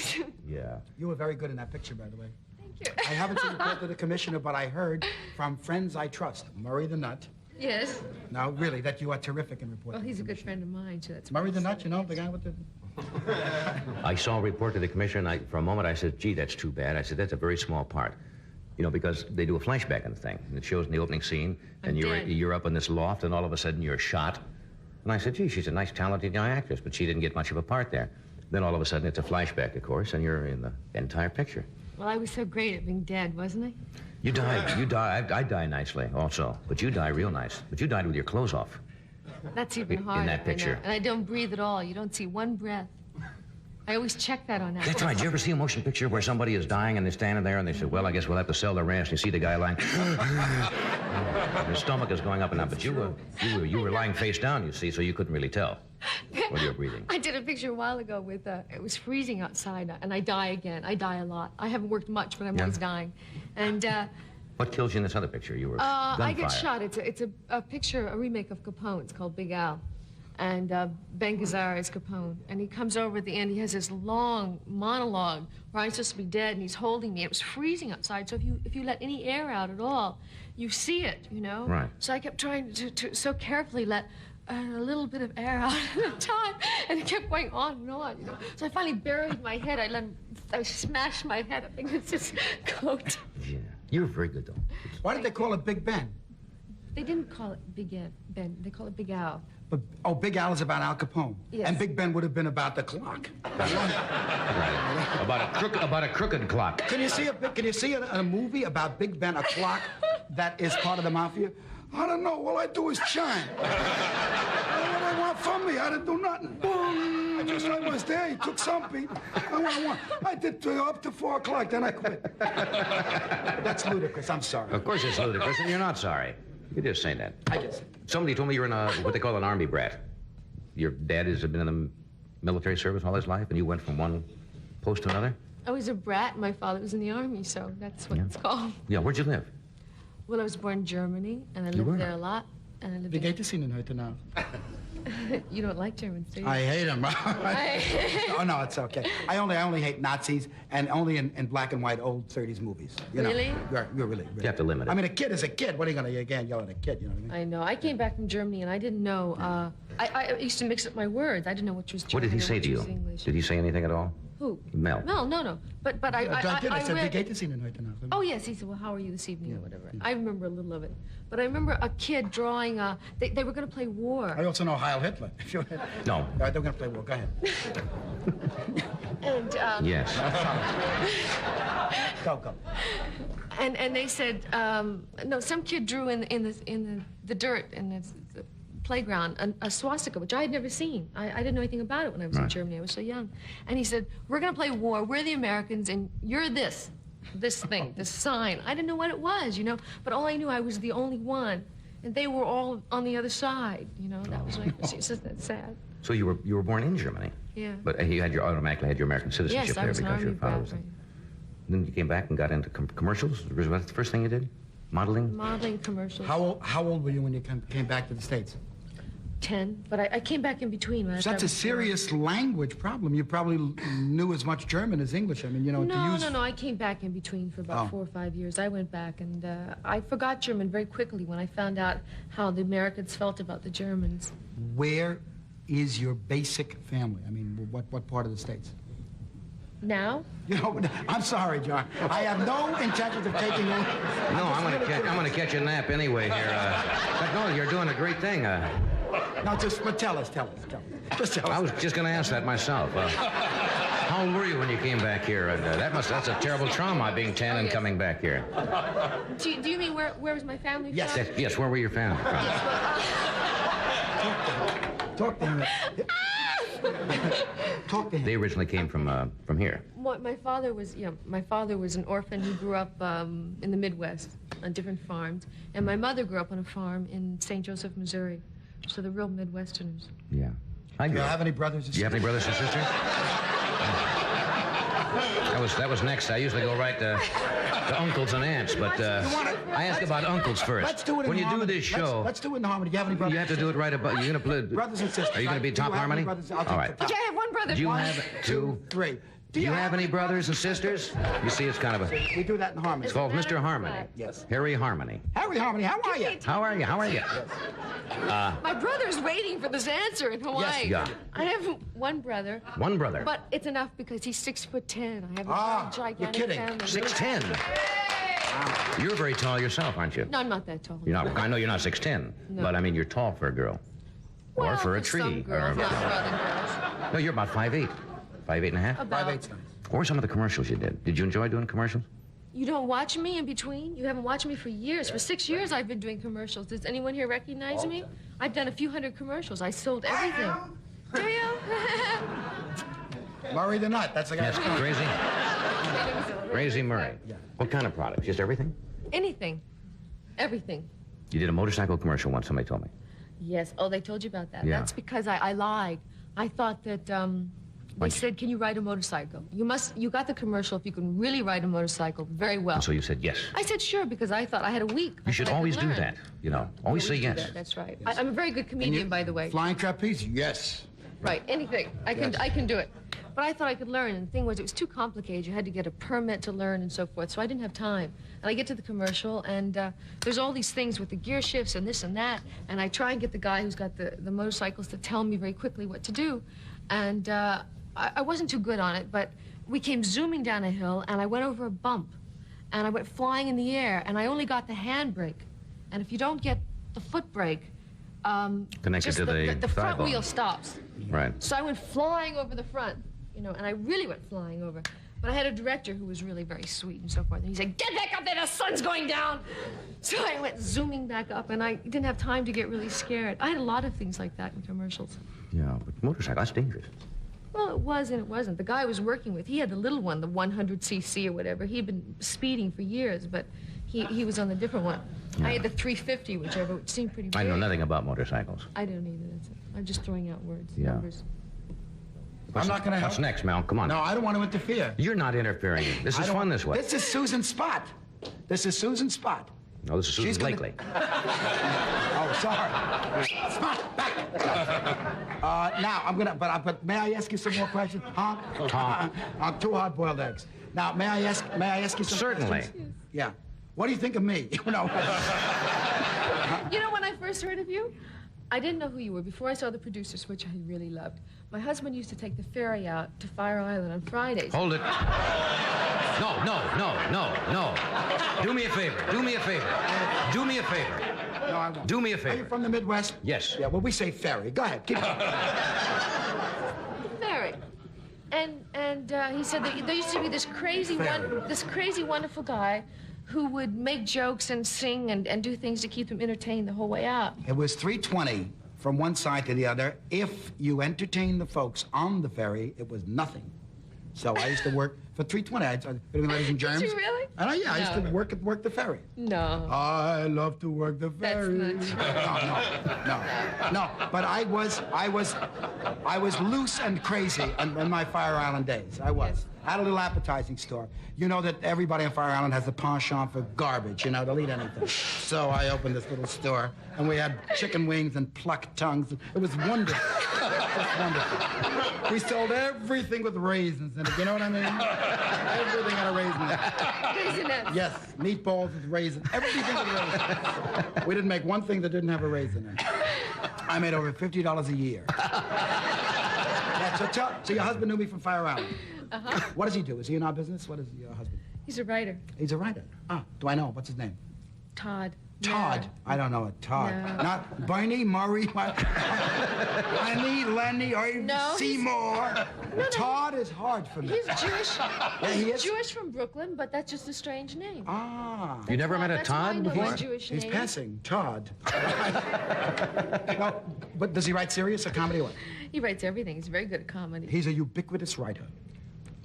Yeah. You were very good in that picture, by the way. Thank you. I haven't seen the report to the commissioner, but I heard from friends I trust, Murray the Nut. Yes. No, really, that you are terrific in reporting. Well, he's a good friend of mine, so that's Murray the Nut, you know, the guy with the... I saw a report to the commissioner, and for a moment I said, gee, that's too bad. I said, that's a very small part. You know, because they do a flashback in the thing, and it shows in the opening scene, and you're up in this loft, and all of a sudden you're shot. And I said, gee, she's a nice, talented young actress, but she didn't get much of a part there. Then all of a sudden it's a flashback, of course, and you're in the entire picture. Well, I was so great at being dead, wasn't I? You died. I die nicely, also, but you die real nice. But you died with your clothes off. That's even harder. In that picture. I know. And I don't breathe at all. You don't see one breath. I always check that on that. That's right. Did you ever see a motion picture where somebody is dying and they're standing there and they say, well, I guess we'll have to sell the ranch. And you see the guy lying. His stomach is going up and up. But you were lying face down, you see, so you couldn't really tell whether you were breathing. I did a picture a while ago with, it was freezing outside, and I die again. I die a lot. I haven't worked much, but I'm always dying. And, what kills you in this other picture? You were gunfire. I get shot. It's a picture, a remake of Capone. It's called Big Al. And Ben Gazzara is Capone. And he comes over at the end. He has this long monologue where I'm supposed to be dead, and he's holding me. It was freezing outside, so if you let any air out at all, you see it, you know? Right. So I kept trying to so carefully let a little bit of air out at a time, and it kept going on and on, you know? So I finally buried my head. I smashed my head up against his coat. Yeah. You were very good, though. Why did they call it Big Ben? They didn't call it Big Ben. They call it Big Al. But, oh, Big Al is about Al Capone. Yes. And Big Ben would have been about the clock. Right. About a crooked clock. Can you see a movie about Big Ben, a clock that is part of the mafia? I don't know. All I do is chime. What I want from me? I didn't do nothing. I was there. He took some people. I did up to 4 o'clock. Then I quit. That's ludicrous. I'm sorry. Of course it's ludicrous, and you're not sorry. You just say that. I just. Somebody told me you're in what they call an army brat. Your dad has been in the military service all his life, and you went from one post to another? I was a brat, and my father was in the army, so that's what it's called. Yeah, where'd you live? Well, I was born in Germany, and I lived there a lot. And I lived Wie geht es Ihnen heute Nacht? You don't like Germans, do you? I hate them. Oh, no, it's okay. I only hate Nazis, and only in black and white old 30s movies. You know? Really? You're really. You have to limit it. I mean, a kid is a kid. What are you going to, again, yell at a kid, you know what I mean? I know. I came back from Germany, and I didn't know. I used to mix up my words. I didn't know which was German. What did he say and to which you? was English. Did he say anything at all? Who? Mel. No. But I said, wie read... geht es Ihnen heute Nacht? Oh, yes. He said, well, how are you this evening, or whatever. I remember a little of it. But I remember a kid drawing, they were going to play war. I also know Heil Hitler. No. They're going to play war. Go ahead. And, Yes. Go. And they said, no, some kid drew in the dirt in the playground a swastika, which I had never seen. I didn't know anything about it when I was in Germany. I was so young. And he said, we're going to play war. We're the Americans, and you're this thing, this sign. I didn't know what it was, you know, but all I knew, I was the only one, and they were all on the other side, you know. That was like, it's just that sad. So you were born in Germany? Yeah. But you automatically had your American citizenship Yes, I there was an because your army father brat, was. right. Then you came back and got into commercials. Was that the first thing you did? Modeling? Modeling commercials. How old were you when you came back to the States? 10, but I came back in between. When So that's a serious language problem. You probably knew as much German as English. I mean, you know, to use... No, I came back in between for about 4 or 5 years. I went back, and I forgot German very quickly when I found out how the Americans felt about the Germans. Where is your basic family? I mean, what part of the States? Now? You know, I'm sorry, John. I have no intentions of taking over. No, I'm gonna catch a nap anyway here. But no, you're doing a great thing. No, but tell us. Just tell us. I was just gonna ask that myself. How old were you when you came back here? And that's a terrible trauma, being 10 and coming back here. Do you mean where was my family from? Yes, where were your family from? Talk to him. Talk to him. They originally came from here. My father was an orphan who grew up in the Midwest on different farms, and my mother grew up on a farm in St. Joseph, Missouri. So they're real Midwesterners. Yeah. Do you have any brothers or sisters? Do you have any brothers and sisters? That was next. I usually go right to... to uncles and aunts, but I ask about uncles first. Let's do it in when you harmony. do this show, Let's do it in harmony. Do you have any brothers? you have to do it right above. You're gonna play. Brothers and sisters. Are you gonna be Do you top have harmony? any brothers? I'll take All right. the top. Okay, I have one brother. Do you One, have two, 3. Do you have any brothers and sisters? You see, it's kind of a. We do that in harmony. It's called Doesn't Mr. matter. Harmony. Yes. Harry Harmony. Harry Harmony, how are you? How are you? How are you? My brother's waiting for this answer in Hawaii. Yeah. I have one brother. One brother. But it's enough because he's 6'10". I have a gigantic you're kidding. family. 6'10". You're very tall yourself, aren't you? No, I'm not that tall. You're not. I know you're not 6'10", No. but I mean you're tall for a girl, Well, or for a tree. Some girls, or- not for other girls. No, you're about 5'8", 5'8 and a half. About. 5/8 nice. What were some of the commercials you did? Did you enjoy doing commercials? You don't watch me in between? You haven't watched me for years. For 6 years, I've been doing commercials. Does anyone here recognize me? I've done a few hundred commercials. I sold everything. Do you? Murray the Nut, that's the guy. Yes, Crazy Murray. What kind of products? Just everything? Anything. Everything. You did a motorcycle commercial once, somebody told me. Yes. Oh, they told you about that. Yeah. That's because I lied. I thought that they said, "Can you ride a motorcycle? You got the commercial if you can really ride a motorcycle very well." And so you said yes. I said sure because I thought I had a week. You should always do that. You know, always say do yes. that, That's right. I'm a very good comedian, by the way. Flying trapeze, yes. Right, anything. I can do it. But I thought I could learn, and the thing was, it was too complicated. You had to get a permit to learn and so forth, so I didn't have time. And I get to the commercial, and there's all these things with the gear shifts and this and that, and I try and get the guy who's got the motorcycles to tell me very quickly what to do. And I wasn't too good on it, but we came zooming down a hill, and I went over a bump, and I went flying in the air, and I only got the handbrake. And if you don't get the foot brake, Connected just to the the thigh front bone. wheel stops. Right. So I went flying over the front, and I really went flying over. But I had a director who was really very sweet and so forth, and he said, "Get back up there, the sun's going down." So I went zooming back up, and I didn't have time to get really scared. I had a lot of things like that in commercials. Yeah, but motorcycle, that's dangerous. Well, it was and it wasn't. The guy I was working with, he had the little one, the 100cc or whatever. He'd been speeding for years, but he was on the different one. I had the 350, whichever, which seemed pretty big. I know nothing about motorcycles. I don't either. That's it. I'm just throwing out words, Yeah. numbers. I'm not going to help. What's next, Mel? Come on. No, I don't want to interfere. You're not interfering. This is fun this way. This is Susan Spot. This is Susan Spot. No, this is Susan She's gonna- Blakely. Oh, sorry. Spot, back. Now, but may I ask you some more questions? Huh? Tom. On 2 hard-boiled eggs. Now, may I ask you some Certainly. questions? Yeah. What do you think of me? You know, when I first heard of you, I didn't know who you were before I saw the producers, which I really loved. My husband used to take the ferry out to Fire Island on Fridays. Hold it. No. Do me a favor. No, I won't. Do me a Are you favor. from the Midwest? Yes. Yeah, well, we say ferry. Go ahead, keep going. Ferry. And he said that there used to be this crazy wonderful guy who would make jokes and sing and do things to keep them entertained the whole way out. It was 320 from one side to the other. If you entertained the folks on the ferry, it was nothing. So I used to work for 320. I ladies and germs. Did you really? And I used to work the ferry. No. I love to work the ferry. That's not No. But I was loose and crazy in my Fire Island days. I was. Yes. I had a little appetizing store. You know that everybody on Fire Island has a penchant for garbage. They'll eat anything. So I opened this little store, and we had chicken wings and plucked tongues. It was wonderful. Just wonderful. We sold everything with raisins in it. You know what I mean? Everything had a raisin in it. Raisinets. Yes, meatballs with raisins. Everything with raisins. We didn't make one thing that didn't have a raisin in it. I made over $50 a year. Yeah, so your husband knew me from Fire Island. Uh-huh. What does he do? Is he in our business? What is your husband? He's a writer. He's a writer. Do I know? What's his name? Todd. Todd. No. I don't know it. Todd. No. Not Bernie, Murray, Lenny, or even No, Seymour. Todd is hard for me. He's Jewish. Yeah, he is? Jewish from Brooklyn, but that's just a strange name. You never met a That's why I Todd know before? his Jewish He's name. passing. Todd. No, but does he write serious or comedy or what? He writes everything. He's very good at comedy. He's a ubiquitous writer.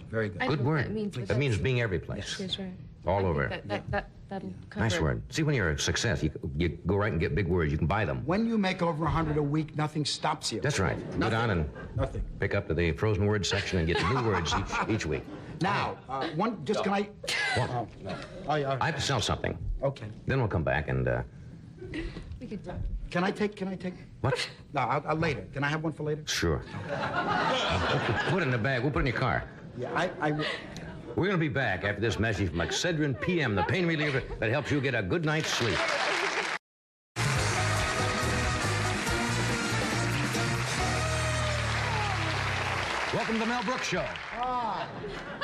Very good. I Good don't know what word. that means, but That means that's- being every place. That's right. All over. That'll cover Nice it. word. See, when you're a success, you go right and get big words. You can buy them. When you make over 100 a week, nothing stops you. That's right. Go down and Nothing. pick up to the frozen word section and get new words each week. Now, can I? What? I I have to sell something. Okay. Then we'll come back and, We could talk. Can I take? what? No, I'll later. Can I have one for later? Sure. Put it in the bag. We'll put it in your car. Yeah, We're going to be back after this message from Excedrin PM, the pain reliever that helps you get a good night's sleep. Welcome to the Mel Brooks Show.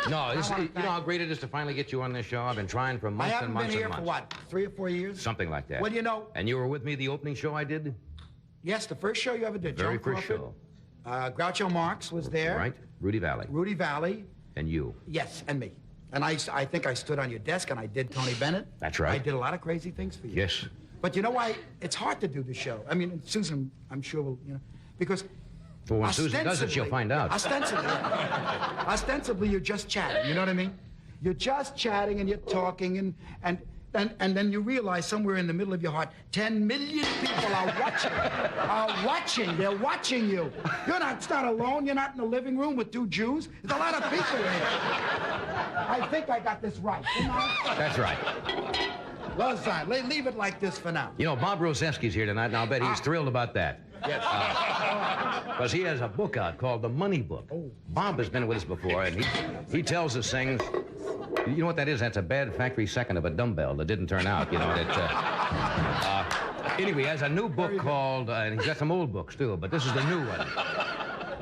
No, you know how great it is to finally get you on this show? I've been trying for I months and haven't months been here and for months. what, 3 or 4 years? Something like that. Well, you know. And you were with me the opening show I did? Yes, the first show you ever did. Very John first Crawford, show. Groucho Marx was there. Right? Rudy Valley. Rudy Valley. And you. Yes, and me. And I think I stood on your desk and I did Tony Bennett. That's right. I did a lot of crazy things for you. Yes. But you know why? It's hard to do the show. I mean, Susan, I'm sure will, because Well, when Susan does it, she'll find out. Ostensibly, you're just chatting. You know what I mean? You're just chatting and you're talking and then you realize somewhere in the middle of your heart, 10 million people are watching. They're watching you. It's not alone. You're not in the living room with 2 Jews. There's a lot of people here. I think I got this right, didn't I? That's right. Listen, leave it like this for now. You know, Bob Roseski's here tonight, and I'll bet he's thrilled about that. Yes. Because he has a book out called The Money Book. Bob has been with us before, and he tells us things. You know what that is? That's a bad factory second of a dumbbell that didn't turn out, you know. Anyway, he has a new book called, and he's got some old books, too, but this is the new one.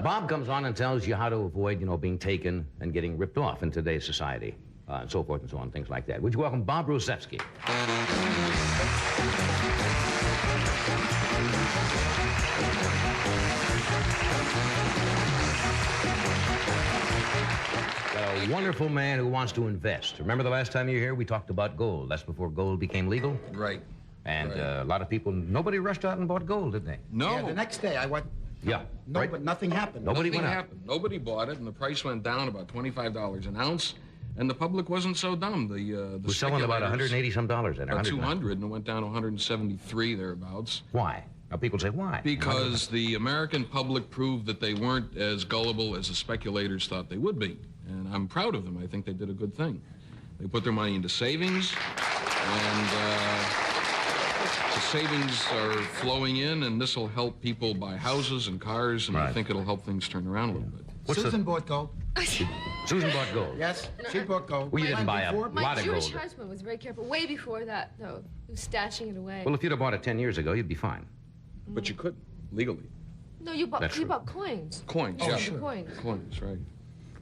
Bob comes on and tells you how to avoid, being taken and getting ripped off in today's society, and so forth and so on, things like that. Would you welcome Bob Roseski? A wonderful man who wants to invest. Remember the last time you were here, we talked about gold. That's before gold became legal. Right. And Right. A lot of people, nobody rushed out and bought gold, did they? No. Yeah, the next day I went. Yeah. No, right? but nothing happened. Nobody Nothing went out. happened. Nobody bought it, and the price went down about $25 an ounce, and the public wasn't so dumb. The We're selling about speculators- $180 some dollars at About 100. 200, and it went down to 173 thereabouts. Why? Now people say why? Because the American public proved that they weren't as gullible as the speculators thought they would be. And I'm proud of them. I think they did a good thing. They put their money into savings, and the savings are flowing in, and this will help people buy houses and cars, and I Right. think it'll help things turn around a little bit. Susan bought gold. Susan bought gold. Yes, she bought gold. Well, you didn't buy a Before- lot My of Jewish gold. husband was very careful. Way before that, though. He was stashing it away. Well, if you'd have bought it 10 years ago, you'd be fine. But you couldn't, legally. No, you bought That's true. coins. Coins, Oh, yeah. sure. Coins. Coins, right.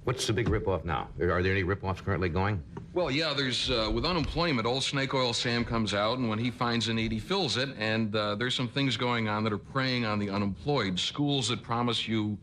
What's the big rip-off now? Are there any rip-offs currently going? Well, yeah, there's, with unemployment, old Snake Oil Sam comes out, and when he finds a need, he fills it, and there's some things going on that are preying on the unemployed. Schools that promise you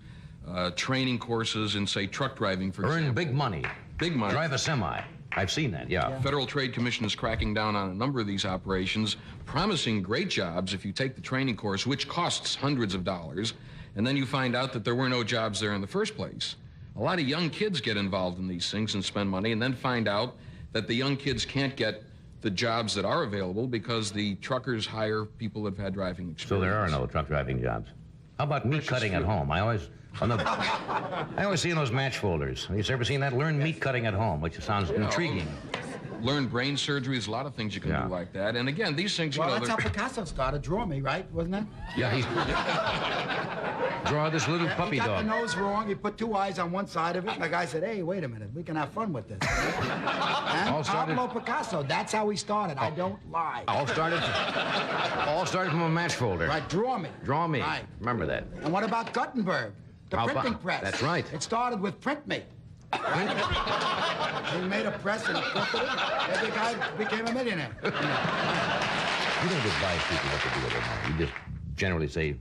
training courses in, say, truck driving, for Earn example. big money. Big money. Drive a semi. I've seen that, yeah. Federal Trade Commission is cracking down on a number of these operations, promising great jobs if you take the training course, which costs hundreds of dollars, and then you find out that there were no jobs there in the first place. A lot of young kids get involved in these things and spend money, and then find out that the young kids can't get the jobs that are available because the truckers hire people that have had driving experience. So there are no truck driving jobs. How about meat cutting at home? I always see in those match folders. Have you ever seen that? Learn meat cutting at home, which sounds intriguing. Learn brain surgery. There's a lot of things you can Yeah. do like that. And again, these things, Well, you know, that's how they're- Picasso started. Draw me, right? Wasn't it? Yeah, he's... Draw this little puppy He got dog. the nose wrong. He put 2 eyes on one side of it. And the guy said, hey, wait a minute. We can have fun with this. And All started- Pablo Picasso. That's how he started. I don't lie. All started from a match folder. Right, draw me. Draw me. Right. Remember that. And what about Gutenberg? The How about- printing press. That's right. It started with print me. He made a press and printed it. Every guy became a millionaire. You don't advise people what to do with their money. You just generally say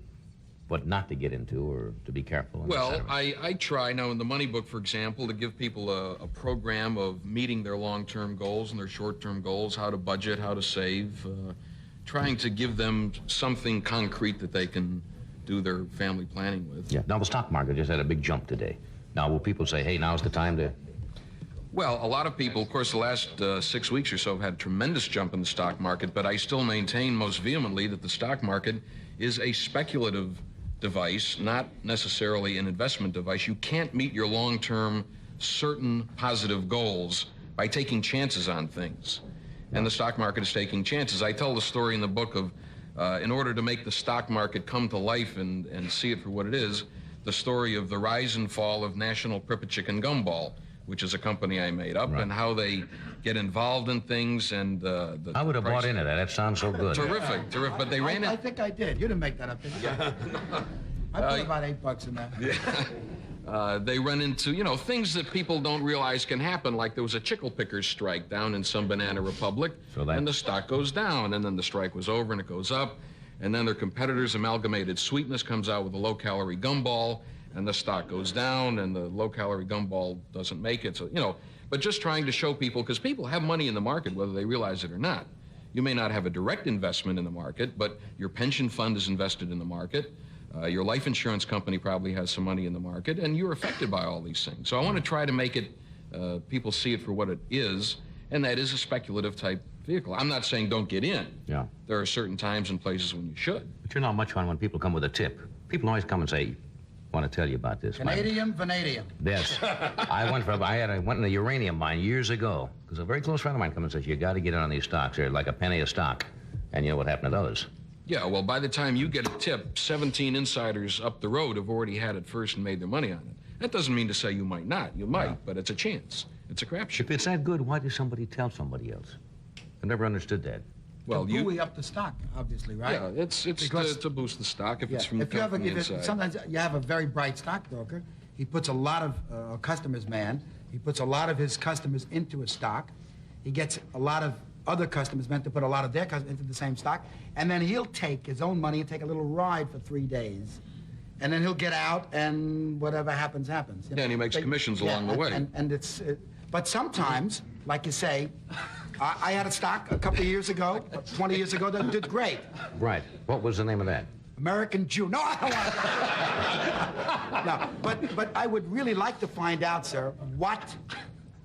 what not to get into or to be careful. and et Well, cetera. I try now in the money book, for example, to give people a program of meeting their long-term goals and their short-term goals, how to budget, how to save, trying to give them something concrete that they can do their family planning with. Yeah. Now, the stock market just had a big jump today. Now, will people say, hey, now's the time to... Well, a lot of people, of course, the last 6 weeks or so have had a tremendous jump in the stock market, but I still maintain most vehemently that the stock market is a speculative device, not necessarily an investment device. You can't meet your long-term certain positive goals by taking chances on things. And the stock market is taking chances. I tell the story in the book of, in order to make the stock market come to life and see it for what it is, the story of the rise and fall of National Prippa Chicken Gumball, which is a company I made up, and how they get involved in things and I would have bought into that. That sounds so good. Terrific, terrific. But they ran it. I think I did. You didn't make that up, did you? I put about $8 in that. They run into, you know, things that people don't realize can happen, like there was a chickle pickers strike down in some banana republic, and the stock goes down, and then the strike was over and it goes up, and then their competitors, Amalgamated Sweetness, comes out with a low-calorie gumball, and the stock goes down, and the low-calorie gumball doesn't make it. So, you know, but just trying to show people, because people have money in the market, whether they realize it or not. You may not have a direct investment in the market, but your pension fund is invested in the market. Your life insurance company probably has some money in the market, and you're affected by all these things. So I want to try to make it, people see it for what it is, and that is a speculative type vehicle. I'm not saying don't get in. Yeah. There are certain times and places when you should. But you're not much fun when people come with a tip. People always come and say, I want to tell you about this. Canadian vanadium. Yes. I went in a uranium mine years ago, because a very close friend of mine comes and says, you got to get in on these stocks. They're like a penny a stock. And you know what happened to those? Yeah, well, by the time you get a tip, 17 insiders up the road have already had it first and made their money on it. That doesn't mean to say you might not. You might, but it's a chance. It's a crapshoot. If it's that good, why does somebody tell somebody else? I've never understood that. Well, to buoy up the stock, obviously, right? Yeah, it's to boost the stock if it's from the company inside. Sometimes you have a very bright stockbroker. He puts a lot of customers, he puts a lot of his customers into a stock. He gets a lot of other customers meant to put a lot of their customers into the same stock, and then he'll take his own money and take a little ride for 3 days, and then he'll get out, and whatever happens, happens. Yeah, and he makes commissions along the way. But sometimes, like you say, I had a stock a couple of years ago, 20 years ago, that did great. Right. What was the name of that? American Jew. No, I don't want to. No, but I would really like to find out, sir, what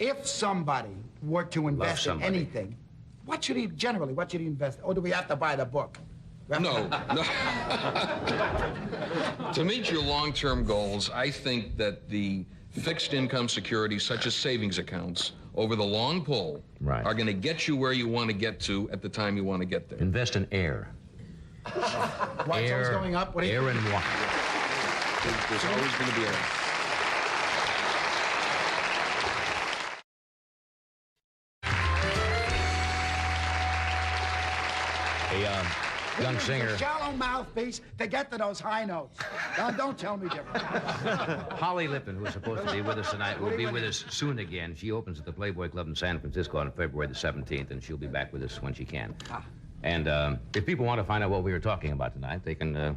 if somebody were to invest in anything, what should he invest? Or do we have to buy the book? No. To meet your long-term goals, I think that the fixed income securities, such as savings accounts, over the long pull, are going to get you where you want to get to at the time you want to get there. Invest in air. Why it's always going up? What air and water. There's always going to be air. A young singer. Shallow mouthpiece to get to those high notes. Don't tell me different. Holly Lippin, who's supposed to be with us tonight, will be with us soon again. She opens at the Playboy Club in San Francisco on February the 17th, and she'll be back with us when she can. And if people want to find out what we were talking about tonight, they can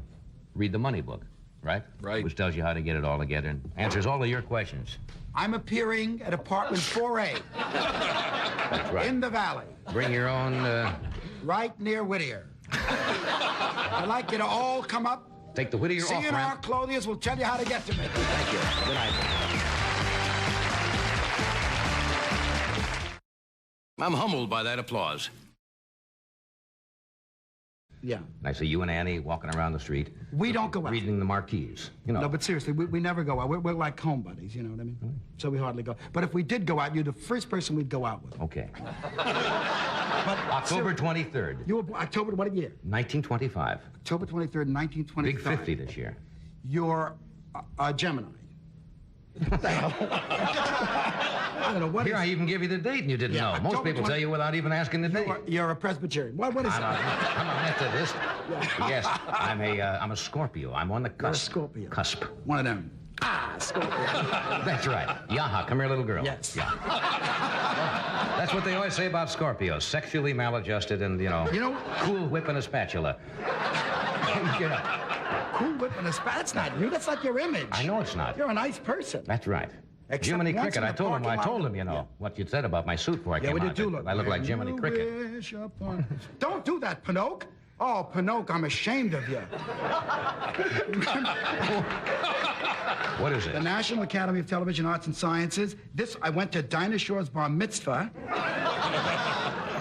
read the Money Book, right? Right. Which tells you how to get it all together and answers all of your questions. I'm appearing at apartment 4A. That's right. In the Valley. Bring your own... Right near Whittier. I'd like you to all come up. Take the Whittier off-ramp. C&R Clothiers will tell you how to get to me. Thank you. Good night. I'm humbled by that applause. Yeah. And I see you and Annie walking around the street. We don't go out. Reading the marquees. You know. No, but seriously, we never go out. We're like home buddies, you know what I mean? So we hardly go. But if we did go out, you're the first person we'd go out with. Okay. But October 23rd. You were October, what year? 1925. October 23rd, 1925. Big 50 this year. You're a Gemini. What the hell? I don't know what. Here, I even give you the date and you didn't know. Most people tell you without even asking the date. You're a Presbyterian. What is that? I'm a Methodist. Yes, I'm a Scorpio. I'm on the cusp. You're a Scorpio. Cusp. One of them. Scorpio. That's right. Yaha, come here, little girl. Yes. Yeah. That's what they always say about Scorpios. Sexually maladjusted and, you know, cool whip and a spatula. Yeah. Cool whip and a spatula? That's not you. That's not your image. I know it's not. You're a nice person. That's right. Except Jiminy once Cricket. in I the told him, parking lot. you know, what you'd said about my suit before I came well, you out. do look. I look like Jiminy Cricket. Don't do that, Pinocchio. Oh, Pinocchio, I'm ashamed of you. What is it? The National Academy of Television Arts and Sciences. I went to Dinah Shore's bar mitzvah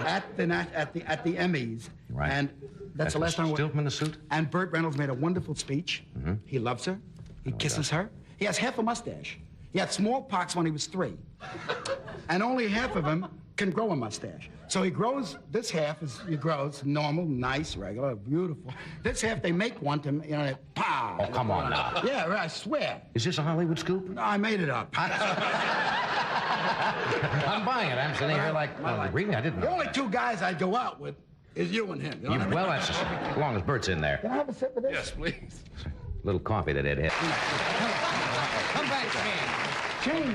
at the Emmys. Right. And that's the last time. Stiltman the suit? And Burt Reynolds made a wonderful speech. Mm-hmm. He loves her. He kisses her. He has half a mustache. He had smallpox when he was 3. And only half of him can grow a mustache. So he grows, this half he grows normal, nice, regular, beautiful. This half, they make one to, pow. Oh, come on now. Yeah, right, I swear. Is this a Hollywood scoop? No, I made it up. I'm buying it. I'm sitting here like, really? I didn't know. The only 2 guys I go out with is you and him. You know what I mean? Well, that's as long as Bert's in there. Can I have a sip of this? Yes, please. Little coffee that Ed had. Come back,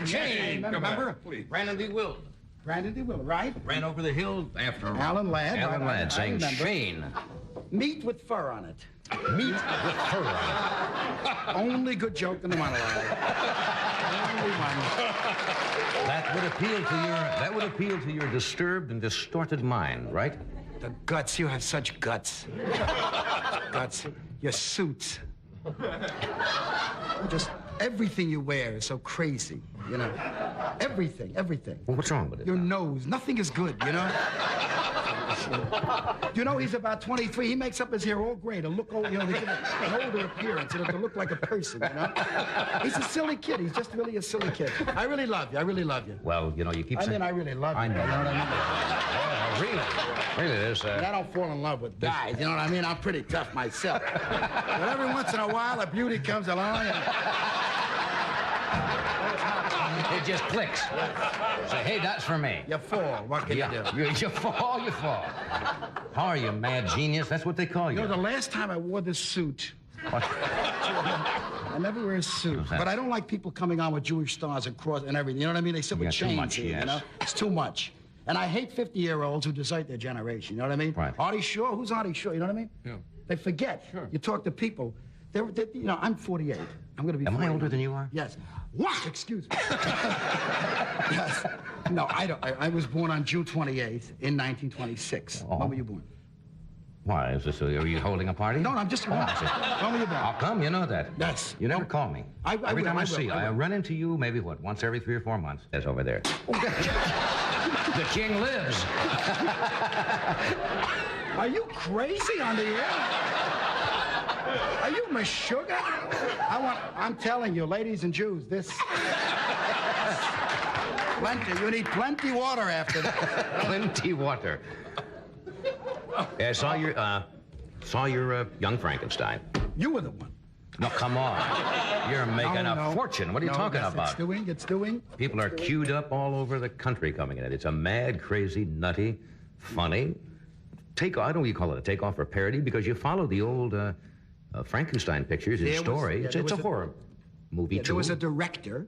Shane, remember? Please. Brandon D. Will. Brandon D. Will, right? Ran over the hill after Alan Ladd. Alan right, Ladd I saying remember. Shane. Meat with fur on it. Meat with fur on it. Only good joke in the monologue. Only one. That would appeal to your disturbed and distorted mind, right? The guts, you have such guts. Guts. Your suits. Just everything you wear is so crazy, Everything. Well, what's wrong with it? Your nose, nothing is good, He's about 23. He makes up his hair all gray to look old, to give it an older appearance, to look like a person, He's a silly kid. He's just really a silly kid. I really love you. I really love you. Well, you keep saying... I really love you. I know. You know what I mean? Yeah, really, there's... And I don't fall in love with guys, you know what I mean? I'm pretty tough myself. But every once in a while, a beauty comes along and... It just clicks. Say, hey, that's for me. You fall. What can you do? You fall. How are you, mad genius? That's what they call you. The last time I wore this suit... What? I never wear a suit, but I don't like people coming on with Jewish stars and cross and everything. You know what I mean? They sit with got too chains much, here, yes. It's too much. And I hate 50-year-olds who desert their generation. You know what I mean? Right. Artie Shaw? Who's Artie Shaw? You know what I mean? Yeah. They forget. Sure. You talk to people. I'm 48. I'm going to be 40. Am I older than you are? Yes. What? Excuse me. Yes. No, I don't. I was born on June 28th in 1926. Oh. When were you born? Why? Are you holding a party? No, I'm just... Oh, I see. When were you born? How come? You know that. Yes. You never call me. Every time I see you, I run into you maybe, once every 3 or 4 months. That's over there. The king lives. Are you crazy on the air? Are you Meshuggah? I'm telling you, ladies and Jews, this... Plenty. You need plenty water after that. Plenty water. Yeah, I saw your Young Frankenstein. You were the one. No, come on. You're making a fortune. What are you talking about? It's doing. People are queued up all over the country coming in. It's a mad, crazy, nutty, funny takeoff. I don't know what you call it, a takeoff or parody, because you follow the old Frankenstein pictures, his story. It's a horror movie, too. There was a director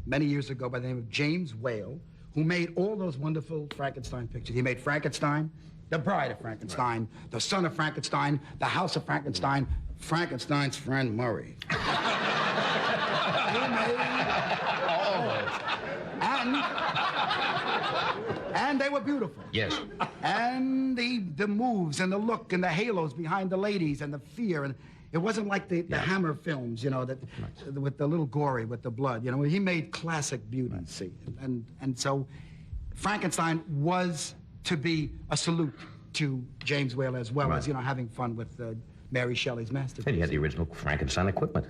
many years ago by the name of James Whale who made all those wonderful Frankenstein pictures. He made Frankenstein, The Bride of Frankenstein, The Son of Frankenstein, The House of Frankenstein, Frankenstein's Friend Murray. He made all those. And they were beautiful. Yes. And the moves and the look and the halos behind the ladies and the fear. And it wasn't like the Hammer films, with the little gory, with the blood. He made classic beauty, see. And so Frankenstein was to be a salute to James Whale as well as, having fun with Mary Shelley's masterpiece. And you had the original Frankenstein equipment.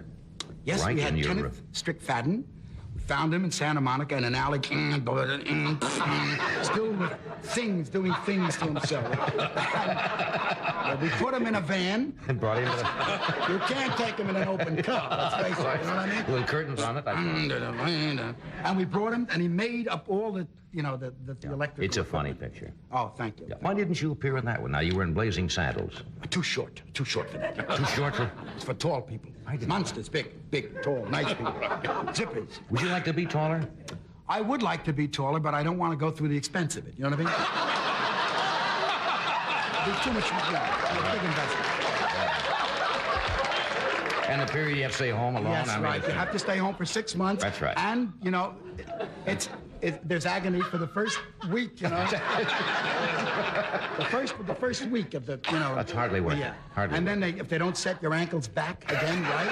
Yes, right, we had Kenneth Strickfaden. We found him in Santa Monica in an alley, still with things, doing things to himself. And we put him in a van. And brought him to the... You can't take him in an open car, let's face it, you know what I mean? Little curtains on it. And we brought him, and he made up all the electric... It's a funny picture. Oh, thank you. Yeah. Why didn't you appear in that one? Now, you were in Blazing Saddles. Too short for that. Too short for... It's for tall people. Monsters, big, tall, nice people. Zippers. Would you like to be taller? I would like to be taller, but I don't want to go through the expense of it. You know what I mean? There's too much, big investment. And the period you have to stay home alone. Yes, right. You have to stay home for 6 months. That's right. And, it's there's agony for the first week, you know. the first week of the, you know. That's hardly worth it. Hardly and worth then if they don't set your ankles back again, right?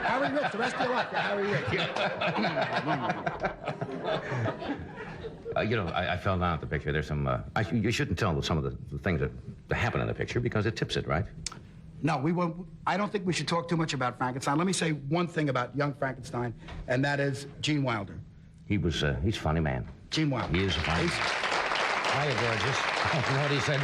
Harry Rich, the rest of your life, Harry Rich. You know, I fell down at the picture. There's some. You shouldn't tell some of the things that happen in the picture because it tips it, right? No, we won't. I don't think we should talk too much about Frankenstein. Let me say one thing about young Frankenstein, and that is Gene Wilder. He's a funny man. Gene Wilder. He is a funny man. Hiya, gorgeous. You know what he said?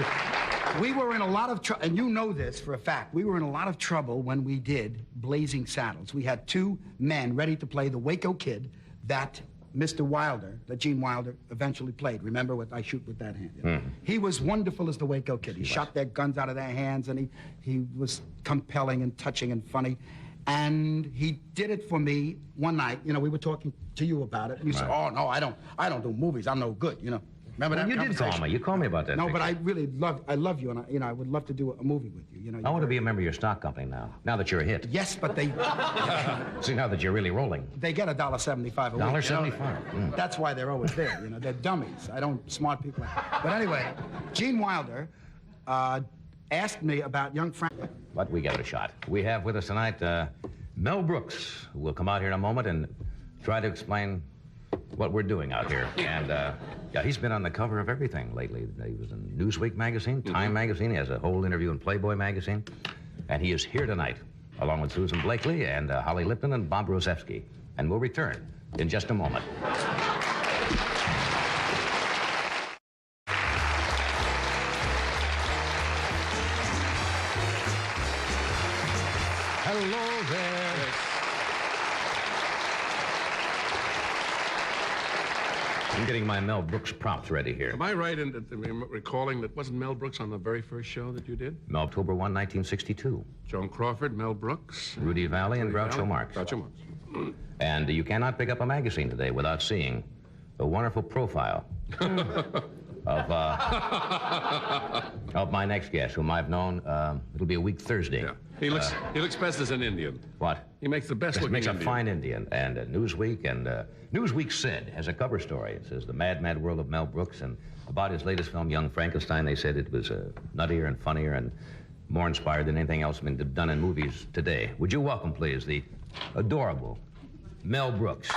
We were in a lot of trouble, and you know this for a fact. We were in a lot of trouble when we did Blazing Saddles. We had two men ready to play the Waco Kid that Mr. Wilder, that Gene Wilder eventually played. Remember what I shoot with that hand? You know? He was wonderful as the Waco Kid. He shot their guns out of their hands, and he was compelling and touching and funny. And he did it for me one night. You know, we were talking to you about it, and you said, "Oh no, I don't do movies. I'm no good." You know. Remember that? You did call me. You called me about that. No, picture. but I really love you, and I would love to do a movie with you. You know. I want to be a member of your stock company now. Now that you're a hit. Yes, but they. See, now that you're really rolling. They get $1.75 a week. $1.75. That's why they're always there. You know, they're dummies. I don't smart people. But anyway, Gene Wilder asked me about young Frank. But we give it a shot. We have with us tonight Mel Brooks, who will come out here in a moment and try to explain what we're doing out here. And yeah, he's been on the cover of everything lately. He was in Newsweek magazine, Time magazine. He has a whole interview in Playboy magazine. And he is here tonight, along with Susan Blakely and Holly Lipton and Bob Rosevsky. And we'll return in just a moment. Hello there. I'm getting my Mel Brooks props ready here. Am I right in recalling that wasn't Mel Brooks on the very first show that you did? October 1, 1962. Joan Crawford, Mel Brooks. Rudy Valley and Groucho Marx. Groucho Marx. And you cannot pick up a magazine today without seeing the wonderful profile of my next guest, whom I've known. It'll be a week Thursday. Yeah. He looks best as an Indian. What? He makes the best looking makes Indian. a fine Indian. And Newsweek said, has a cover story. It says, The Mad, Mad World of Mel Brooks. And about his latest film, Young Frankenstein, they said it was nuttier and funnier and more inspired than anything else been done in movies today. Would you welcome, please, the adorable Mel Brooks.